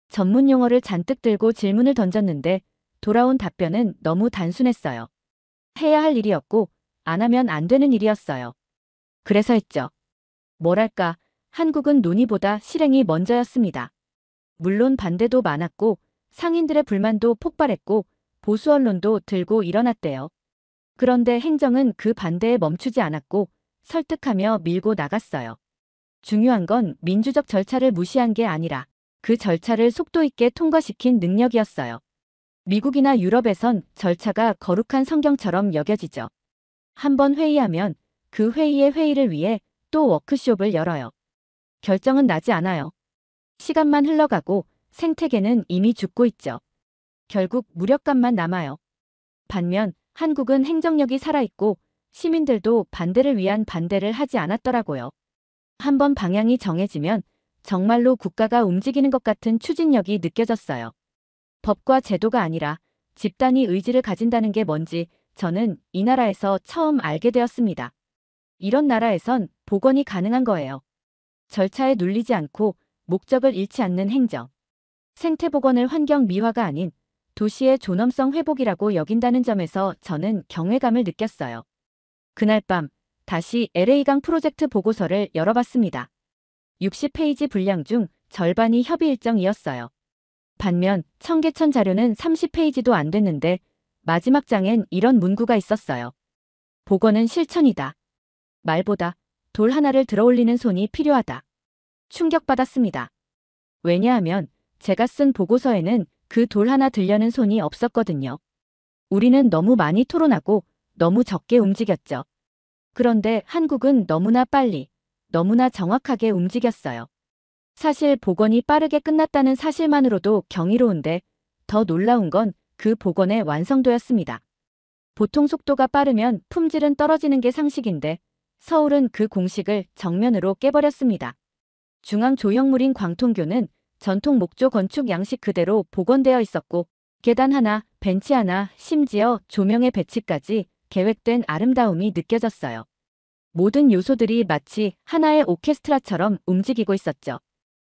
전문 용어를 잔뜩 들고 질문을 던졌는데 돌아온 답변은 너무 단순했어요. 해야 할 일이었고 안 하면 안 되는 일이었어요. 그래서 했죠. 뭐랄까, 한국은 논의보다 실행이 먼저였습니다. 물론 반대도 많았고 상인들의 불만도 폭발했고 보수 언론도 들고 일어났대요. 그런데 행정은 그 반대에 멈추지 않았고 설득하며 밀고 나갔어요. 중요한 건 민주적 절차를 무시한 게 아니라 그 절차를 속도 있게 통과시킨 능력이었어요. 미국이나 유럽에선 절차가 거룩한 성경처럼 여겨지죠. 한번 회의하면 그 회의의 회의를 위해 또 워크숍을 열어요. 결정은 나지 않아요. 시간만 흘러가고 생태계는 이미 죽고 있죠. 결국 무력감만 남아요. 반면 한국은 행정력이 살아있고 시민들도 반대를 위한 반대를 하지 않았더라고요. 한번 방향이 정해지면 정말로 국가가 움직이는 것 같은 추진력이 느껴졌어요. 법과 제도가 아니라 집단이 의지를 가진다는 게 뭔지 저는 이 나라에서 처음 알게 되었습니다. 이런 나라에선 복원이 가능한 거예요. 절차에 눌리지 않고 목적을 잃지 않는 행정. 생태복원을 환경 미화가 아닌 도시의 존엄성 회복이라고 여긴다는 점에서 저는 경외감을 느꼈어요. 그날 밤 다시 LA강 프로젝트 보고서를 열어봤습니다. 60페이지 분량 중 절반이 협의 일정이었어요. 반면 청계천 자료는 30페이지도 안 됐는데 마지막 장엔 이런 문구가 있었어요. 복원은 실천이다. 말보다 돌 하나를 들어올리는 손이 필요하다. 충격받았습니다. 왜냐하면 제가 쓴 보고서에는 그 돌 하나 들려는 손이 없었거든요. 우리는 너무 많이 토론하고 너무 적게 움직였죠. 그런데 한국은 너무나 빨리, 너무나 정확하게 움직였어요. 사실 복원이 빠르게 끝났다는 사실만으로도 경이로운데 더 놀라운 건 그 복원의 완성도였습니다. 보통 속도가 빠르면 품질은 떨어지는 게 상식인데 서울은 그 공식을 정면으로 깨버렸습니다. 중앙 조형물인 광통교는 전통 목조 건축 양식 그대로 복원되어 있었고 계단 하나, 벤치 하나, 심지어 조명의 배치까지 계획된 아름다움이 느껴졌어요. 모든 요소들이 마치 하나의 오케스트라처럼 움직이고 있었죠.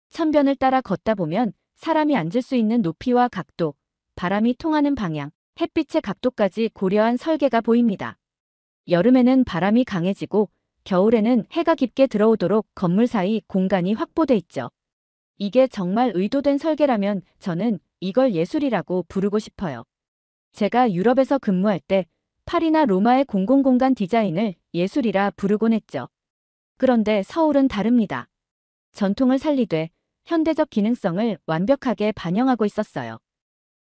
천변을 따라 걷다 보면 사람이 앉을 수 있는 높이와 각도, 바람이 통하는 방향, 햇빛의 각도까지 고려한 설계가 보입니다. 여름에는 바람이 강해지고 겨울에는 해가 깊게 들어오도록 건물 사이 공간이 확보돼 있죠. 이게 정말 의도된 설계라면 저는 이걸 예술이라고 부르고 싶어요. 제가 유럽에서 근무할 때 파리나 로마의 공공공간 디자인을 예술이라 부르곤 했죠. 그런데 서울은 다릅니다. 전통을 살리되 현대적 기능성을 완벽하게 반영하고 있었어요.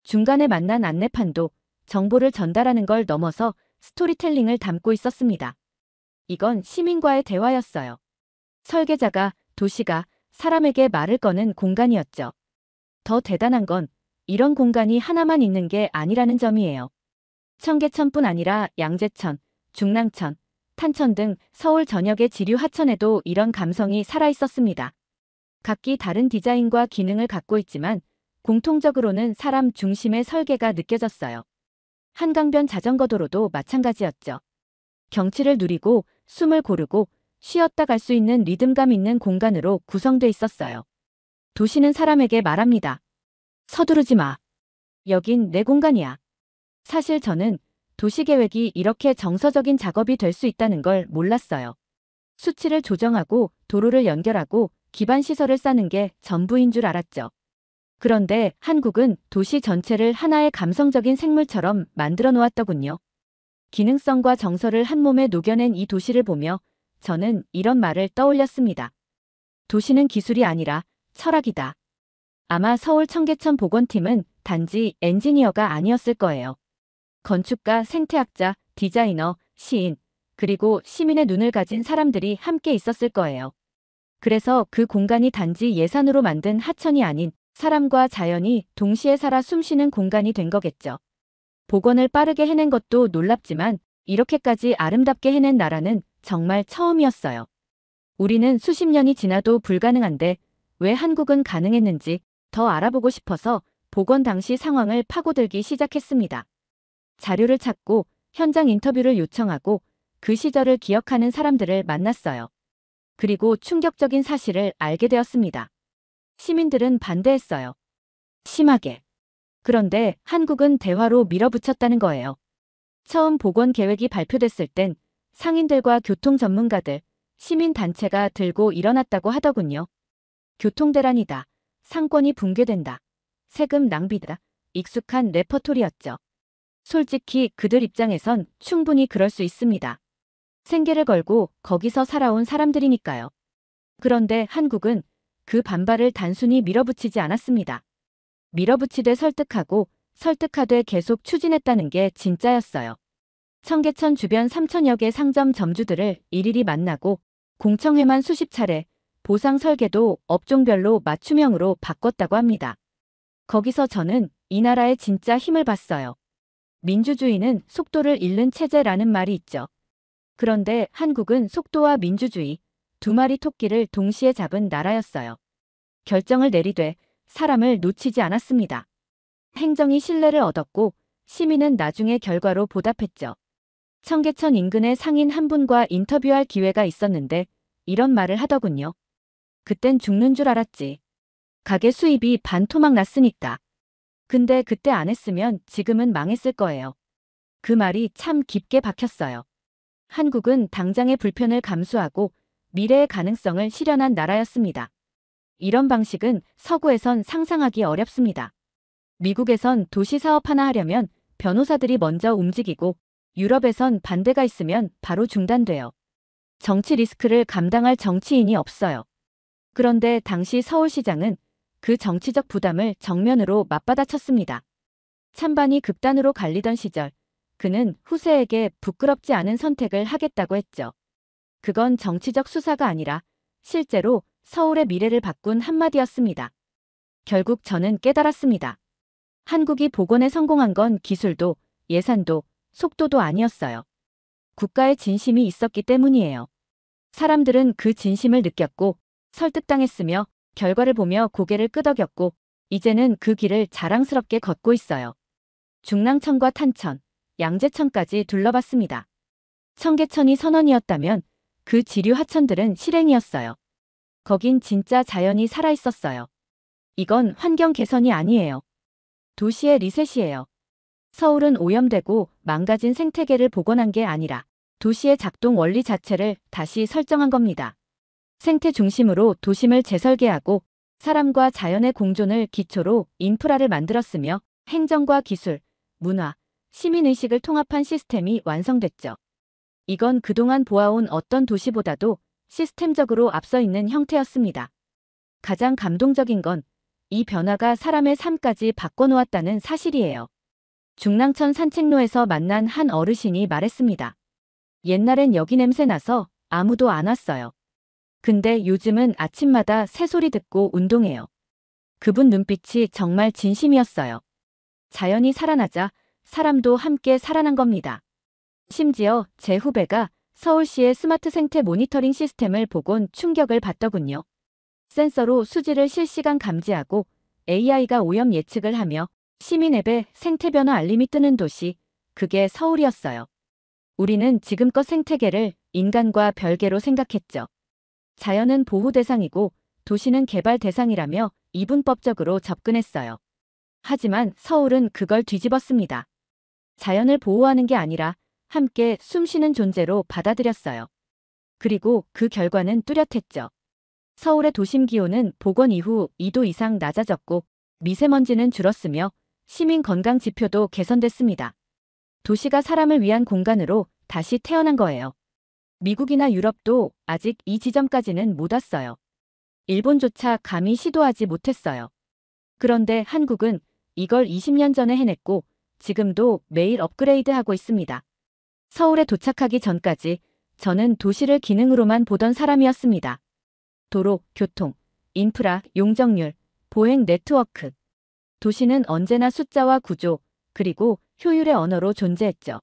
중간에 만난 안내판도 정보를 전달하는 걸 넘어서 스토리텔링을 담고 있었습니다. 이건 시민과의 대화였어요. 설계자가, 도시가 사람에게 말을 거는 공간이었죠. 더 대단한 건 이런 공간이 하나만 있는 게 아니라는 점이에요. 청계천뿐 아니라 양재천, 중랑천, 탄천 등 서울 전역의 지류 하천에도 이런 감성이 살아있었습니다. 각기 다른 디자인과 기능을 갖고 있지만 공통적으로는 사람 중심의 설계가 느껴졌어요. 한강변 자전거도로도 마찬가지였죠. 경치를 누리고 숨을 고르고 쉬었다 갈 수 있는 리듬감 있는 공간으로 구성돼 있었어요. 도시는 사람에게 말합니다. 서두르지 마. 여긴 내 공간이야. 사실 저는 도시계획이 이렇게 정서적인 작업이 될 수 있다는 걸 몰랐어요. 수치를 조정하고 도로를 연결하고 기반시설을 쌓는 게 전부인 줄 알았죠. 그런데 한국은 도시 전체를 하나의 감성적인 생물처럼 만들어 놓았더군요. 기능성과 정서를 한 몸에 녹여낸 이 도시를 보며 저는 이런 말을 떠올렸습니다. 도시는 기술이 아니라 철학이다. 아마 서울 청계천 복원팀은 단지 엔지니어가 아니었을 거예요. 건축가, 생태학자, 디자이너, 시인, 그리고 시민의 눈을 가진 사람들이 함께 있었을 거예요. 그래서 그 공간이 단지 예산으로 만든 하천이 아닌 사람과 자연이 동시에 살아 숨쉬는 공간이 된 거겠죠. 복원을 빠르게 해낸 것도 놀랍지만 이렇게까지 아름답게 해낸 나라는 정말 처음이었어요. 우리는 수십 년이 지나도 불가능한데 왜 한국은 가능했는지 더 알아보고 싶어서 복원 당시 상황을 파고들기 시작했습니다. 자료를 찾고 현장 인터뷰를 요청하고 그 시절을 기억하는 사람들을 만났어요. 그리고 충격적인 사실을 알게 되었습니다. 시민들은 반대했어요. 심하게. 그런데 한국은 대화로 밀어붙였다는 거예요. 처음 복원 계획이 발표됐을 땐 상인들과 교통 전문가들, 시민단체가 들고 일어났다고 하더군요. 교통대란이다. 상권이 붕괴된다. 세금 낭비다. 익숙한 레퍼토리였죠. 솔직히 그들 입장에선 충분히 그럴 수 있습니다. 생계를 걸고 거기서 살아온 사람들이니까요. 그런데 한국은 그 반발을 단순히 밀어붙이지 않았습니다. 밀어붙이되 설득하고 설득하되 계속 추진했다는 게 진짜였어요. 청계천 주변 3천여 개 상점 점주들을 일일이 만나고 공청회만 수십 차례, 보상 설계도 업종별로 맞춤형으로 바꿨다고 합니다. 거기서 저는 이 나라의 진짜 힘을 봤어요. 민주주의는 속도를 잃는 체제라는 말이 있죠. 그런데 한국은 속도와 민주주의, 두 마리 토끼를 동시에 잡은 나라였어요. 결정을 내리되 사람을 놓치지 않았습니다. 행정이 신뢰를 얻었고 시민은 나중에 결과로 보답했죠. 청계천 인근의 상인 한 분과 인터뷰할 기회가 있었는데 이런 말을 하더군요. 그땐 죽는 줄 알았지. 가게 수입이 반토막 났으니까. 근데 그때 안 했으면 지금은 망했을 거예요. 그 말이 참 깊게 박혔어요. 한국은 당장의 불편을 감수하고 미래의 가능성을 실현한 나라였습니다. 이런 방식은 서구에선 상상하기 어렵습니다. 미국에선 도시 사업 하나 하려면 변호사들이 먼저 움직이고 유럽에선 반대가 있으면 바로 중단돼요. 정치 리스크를 감당할 정치인이 없어요. 그런데 당시 서울시장은 그 정치적 부담을 정면으로 맞받아쳤습니다. 찬반이 극단으로 갈리던 시절, 그는 후세에게 부끄럽지 않은 선택을 하겠다고 했죠. 그건 정치적 수사가 아니라 실제로 서울의 미래를 바꾼 한마디였습니다. 결국 저는 깨달았습니다. 한국이 복원에 성공한 건 기술도, 예산도, 속도도 아니었어요. 국가의 진심이 있었기 때문이에요. 사람들은 그 진심을 느꼈고 설득당했으며 결과를 보며 고개를 끄덕였고 이제는 그 길을 자랑스럽게 걷고 있어요. 중랑천과 탄천, 양재천까지 둘러봤습니다. 청계천이 선원이었다면 그 지류 하천들은 실행이었어요. 거긴 진짜 자연이 살아있었어요. 이건 환경 개선이 아니에요. 도시의 리셋이에요. 서울은 오염되고 망가진 생태계를 복원한 게 아니라 도시의 작동 원리 자체를 다시 설정한 겁니다. 생태 중심으로 도심을 재설계하고 사람과 자연의 공존을 기초로 인프라를 만들었으며 행정과 기술, 문화, 시민의식을 통합한 시스템이 완성됐죠. 이건 그동안 보아온 어떤 도시보다도 시스템적으로 앞서 있는 형태였습니다. 가장 감동적인 건 이 변화가 사람의 삶까지 바꿔놓았다는 사실이에요. 중랑천 산책로에서 만난 한 어르신이 말했습니다. 옛날엔 여기 냄새 나서 아무도 안 왔어요. 근데 요즘은 아침마다 새소리 듣고 운동해요. 그분 눈빛이 정말 진심이었어요. 자연이 살아나자 사람도 함께 살아난 겁니다. 심지어 제 후배가 서울시의 스마트 생태 모니터링 시스템을 보곤 충격을 받더군요. 센서로 수질을 실시간 감지하고 AI가 오염 예측을 하며 시민 앱에 생태 변화 알림이 뜨는 도시, 그게 서울이었어요. 우리는 지금껏 생태계를 인간과 별개로 생각했죠. 자연은 보호 대상이고 도시는 개발 대상이라며 이분법적으로 접근했어요. 하지만 서울은 그걸 뒤집었습니다. 자연을 보호하는 게 아니라 함께 숨쉬는 존재로 받아들였어요. 그리고 그 결과는 뚜렷했죠. 서울의 도심 기온은 복원 이후 2도 이상 낮아졌고 미세먼지는 줄었으며 시민 건강 지표도 개선됐습니다. 도시가 사람을 위한 공간으로 다시 태어난 거예요. 미국이나 유럽도 아직 이 지점까지는 못 왔어요. 일본조차 감히 시도하지 못했어요. 그런데 한국은 이걸 20년 전에 해냈고 지금도 매일 업그레이드하고 있습니다. 서울에 도착하기 전까지 저는 도시를 기능으로만 보던 사람이었습니다. 도로, 교통, 인프라, 용적률, 보행 네트워크. 도시는 언제나 숫자와 구조, 그리고 효율의 언어로 존재했죠.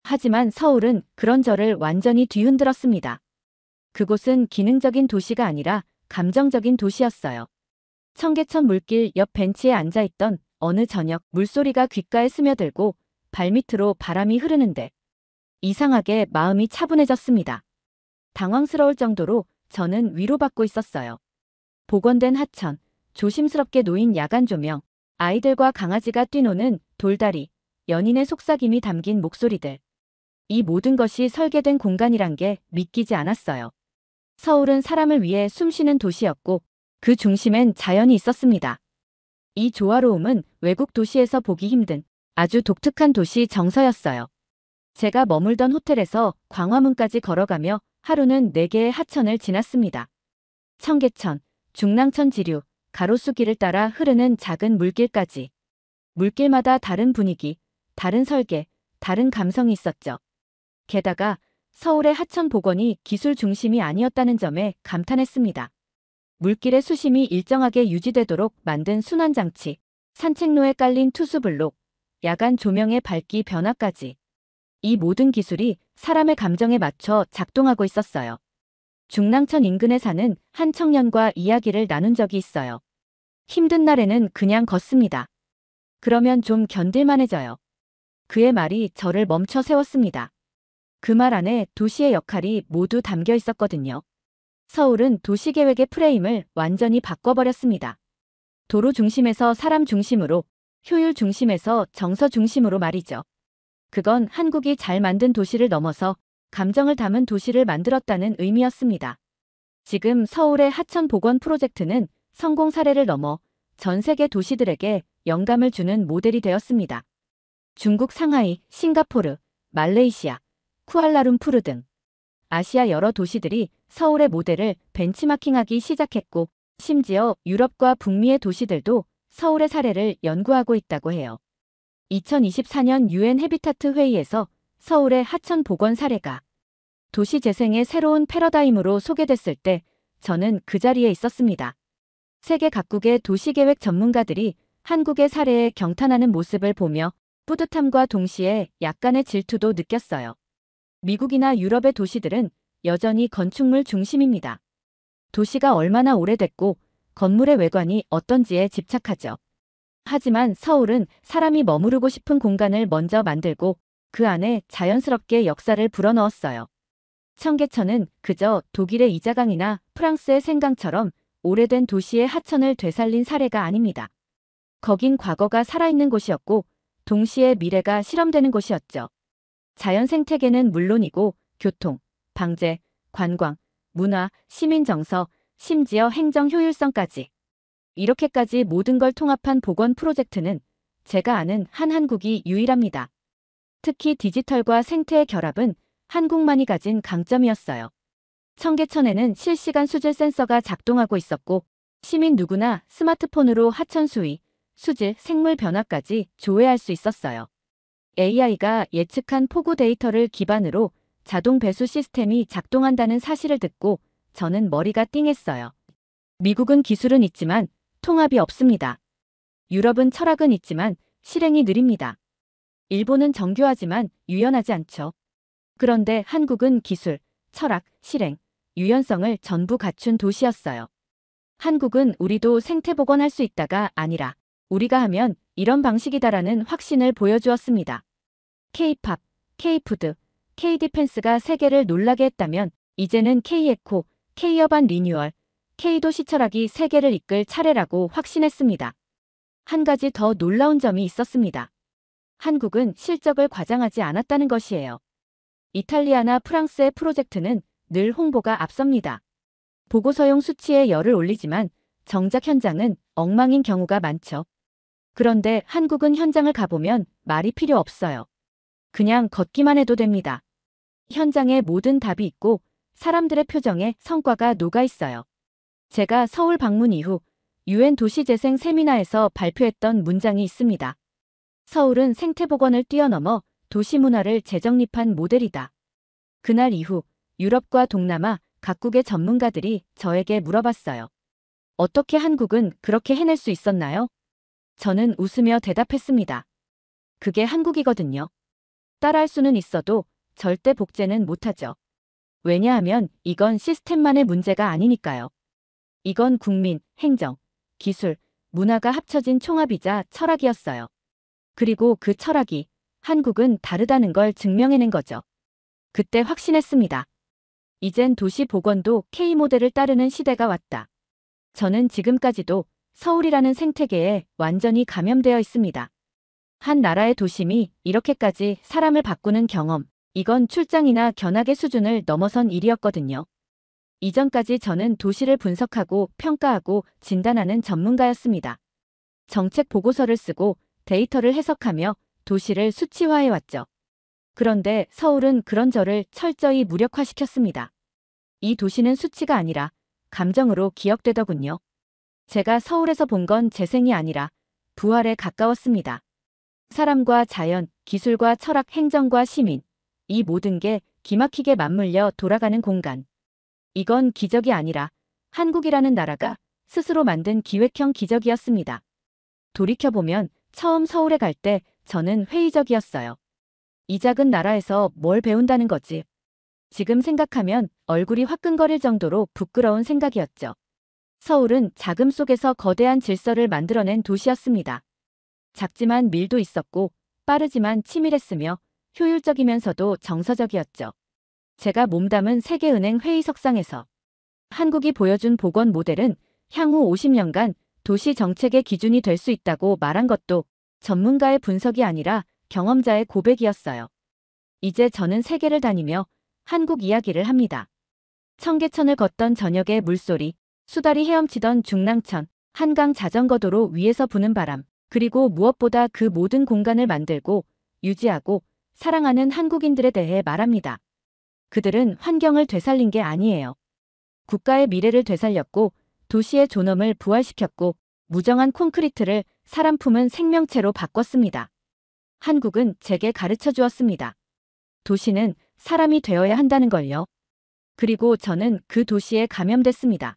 하지만 서울은 그런 저를 완전히 뒤흔들었습니다. 그곳은 기능적인 도시가 아니라 감정적인 도시였어요. 청계천 물길 옆 벤치에 앉아있던 어느 저녁 물소리가 귓가에 스며들고 발밑으로 바람이 흐르는데 이상하게 마음이 차분해졌습니다. 당황스러울 정도로 저는 위로받고 있었어요. 복원된 하천, 조심스럽게 놓인 야간 조명, 아이들과 강아지가 뛰노는 돌다리, 연인의 속삭임이 담긴 목소리들. 이 모든 것이 설계된 공간이란 게 믿기지 않았어요. 서울은 사람을 위해 숨쉬는 도시였고 그 중심엔 자연이 있었습니다. 이 조화로움은 외국 도시에서 보기 힘든 아주 독특한 도시 정서였어요. 제가 머물던 호텔에서 광화문까지 걸어가며 하루는 4개의 하천을 지났습니다. 청계천, 중랑천 지류, 가로수길을 따라 흐르는 작은 물길까지. 물길마다 다른 분위기, 다른 설계, 다른 감성이 있었죠. 게다가 서울의 하천 복원이 기술 중심이 아니었다는 점에 감탄했습니다. 물길의 수심이 일정하게 유지되도록 만든 순환장치, 산책로에 깔린 투수블록, 야간 조명의 밝기 변화까지. 이 모든 기술이 사람의 감정에 맞춰 작동하고 있었어요. 중랑천 인근에 사는 한 청년과 이야기를 나눈 적이 있어요. 힘든 날에는 그냥 걷습니다. 그러면 좀 견딜만해져요. 그의 말이 저를 멈춰 세웠습니다. 그 말 안에 도시의 역할이 모두 담겨 있었거든요. 서울은 도시계획의 프레임을 완전히 바꿔버렸습니다. 도로 중심에서 사람 중심으로, 효율 중심에서 정서 중심으로 말이죠. 그건 한국이 잘 만든 도시를 넘어서 감정을 담은 도시를 만들었다는 의미였습니다. 지금 서울의 하천 복원 프로젝트는 성공 사례를 넘어 전 세계 도시들에게 영감을 주는 모델이 되었습니다. 중국 상하이, 싱가포르, 말레이시아, 쿠알라룸푸르 등 아시아 여러 도시들이 서울의 모델을 벤치마킹하기 시작했고, 심지어 유럽과 북미의 도시들도 서울의 사례를 연구하고 있다고 해요. 2024년 유엔 해비타트 회의에서 서울의 하천 복원 사례가 도시 재생의 새로운 패러다임으로 소개됐을 때 저는 그 자리에 있었습니다. 세계 각국의 도시계획 전문가들이 한국의 사례에 경탄하는 모습을 보며 뿌듯함과 동시에 약간의 질투도 느꼈어요. 미국이나 유럽의 도시들은 여전히 건축물 중심입니다. 도시가 얼마나 오래됐고 건물의 외관이 어떤지에 집착하죠. 하지만 서울은 사람이 머무르고 싶은 공간을 먼저 만들고 그 안에 자연스럽게 역사를 불어넣었어요. 청계천은 그저 독일의 이자강이나 프랑스의 생강처럼 오래된 도시의 하천을 되살린 사례가 아닙니다. 거긴 과거가 살아있는 곳이었고 동시에 미래가 실험되는 곳이었죠. 자연 생태계는 물론이고 교통, 방제, 관광, 문화, 시민 정서, 심지어 행정 효율성까지 이렇게까지 모든 걸 통합한 복원 프로젝트는 제가 아는 한 한국이 유일합니다. 특히 디지털과 생태의 결합은 한국만이 가진 강점이었어요. 청계천에는 실시간 수질 센서가 작동하고 있었고 시민 누구나 스마트폰으로 하천 수위, 수질, 생물 변화까지 조회할 수 있었어요. AI가 예측한 폭우 데이터를 기반으로 자동 배수 시스템이 작동한다는 사실을 듣고 저는 머리가 띵했어요. 미국은 기술은 있지만 통합이 없습니다. 유럽은 철학은 있지만 실행이 느립니다. 일본은 정교하지만 유연하지 않죠. 그런데 한국은 기술, 철학, 실행, 유연성을 전부 갖춘 도시였어요. 한국은 우리도 생태복원할 수 있다가 아니라 우리가 하면 이런 방식이다라는 확신을 보여주었습니다. K-팝, K-푸드, K-디펜스가 세계를 놀라게 했다면 이제는 K-에코, K-어반 리뉴얼, K-도시 철학이 세계를 이끌 차례라고 확신했습니다. 한 가지 더 놀라운 점이 있었습니다. 한국은 실적을 과장하지 않았다는 것이에요. 이탈리아나 프랑스의 프로젝트는 늘 홍보가 앞섭니다. 보고서용 수치에 열을 올리지만 정작 현장은 엉망인 경우가 많죠. 그런데 한국은 현장을 가보면 말이 필요 없어요. 그냥 걷기만 해도 됩니다. 현장에 모든 답이 있고 사람들의 표정에 성과가 녹아 있어요. 제가 서울 방문 이후 유엔 도시재생 세미나에서 발표했던 문장이 있습니다. 서울은 생태복원을 뛰어넘어 도시문화를 재정립한 모델이다. 그날 이후 유럽과 동남아 각국의 전문가들이 저에게 물어봤어요. 어떻게 한국은 그렇게 해낼 수 있었나요? 저는 웃으며 대답했습니다. 그게 한국이거든요. 따라할 수는 있어도 절대 복제는 못하죠. 왜냐하면 이건 시스템만의 문제가 아니니까요. 이건 국민, 행정, 기술, 문화가 합쳐진 총합이자 철학이었어요. 그리고 그 철학이 한국은 다르다는 걸 증명해낸 거죠. 그때 확신했습니다. 이젠 도시 복원도 K모델을 따르는 시대가 왔다. 저는 지금까지도 서울이라는 생태계에 완전히 감염되어 있습니다. 한 나라의 도심이 이렇게까지 사람을 바꾸는 경험, 이건 출장이나 견학의 수준을 넘어선 일이었거든요. 이전까지 저는 도시를 분석하고 평가하고 진단하는 전문가였습니다. 정책 보고서를 쓰고 데이터를 해석하며 도시를 수치화해왔죠. 그런데 서울은 그런 저를 철저히 무력화시켰습니다. 이 도시는 수치가 아니라 감정으로 기억되더군요. 제가 서울에서 본 건 재생이 아니라 부활에 가까웠습니다. 사람과 자연, 기술과 철학, 행정과 시민, 이 모든 게 기막히게 맞물려 돌아가는 공간. 이건 기적이 아니라 한국이라는 나라가 스스로 만든 기획형 기적이었습니다. 돌이켜보면 처음 서울에 갈 때 저는 회의적이었어요. 이 작은 나라에서 뭘 배운다는 거지. 지금 생각하면 얼굴이 화끈거릴 정도로 부끄러운 생각이었죠. 서울은 자금 속에서 거대한 질서를 만들어낸 도시였습니다. 작지만 밀도 있었고 빠르지만 치밀했으며 효율적이면서도 정서적이었죠. 제가 몸담은 세계은행 회의석상에서 한국이 보여준 보건 모델은 향후 50년간 도시 정책의 기준이 될 수 있다고 말한 것도 전문가의 분석이 아니라 경험자의 고백이었어요. 이제 저는 세계를 다니며 한국 이야기를 합니다. 청계천을 걷던 저녁의 물소리, 수달이 헤엄치던 중랑천, 한강 자전거도로 위에서 부는 바람, 그리고 무엇보다 그 모든 공간을 만들고 유지하고 사랑하는 한국인들에 대해 말합니다. 그들은 환경을 되살린 게 아니에요. 국가의 미래를 되살렸고 도시의 존엄을 부활시켰고 무정한 콘크리트를 사람 품은 생명체로 바꿨습니다. 한국은 제게 가르쳐 주었습니다. 도시는 사람이 되어야 한다는 걸요. 그리고 저는 그 도시에 감염됐습니다.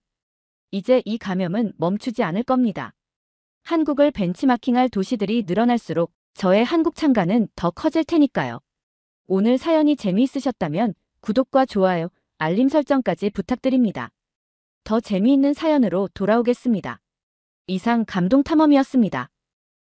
이제 이 감염은 멈추지 않을 겁니다. 한국을 벤치마킹할 도시들이 늘어날수록 저의 한국 참가는 더 커질 테니까요. 오늘 사연이 재미있으셨다면 구독과 좋아요, 알림 설정까지 부탁드립니다. 더 재미있는 사연으로 돌아오겠습니다. 이상 감동탐험이었습니다.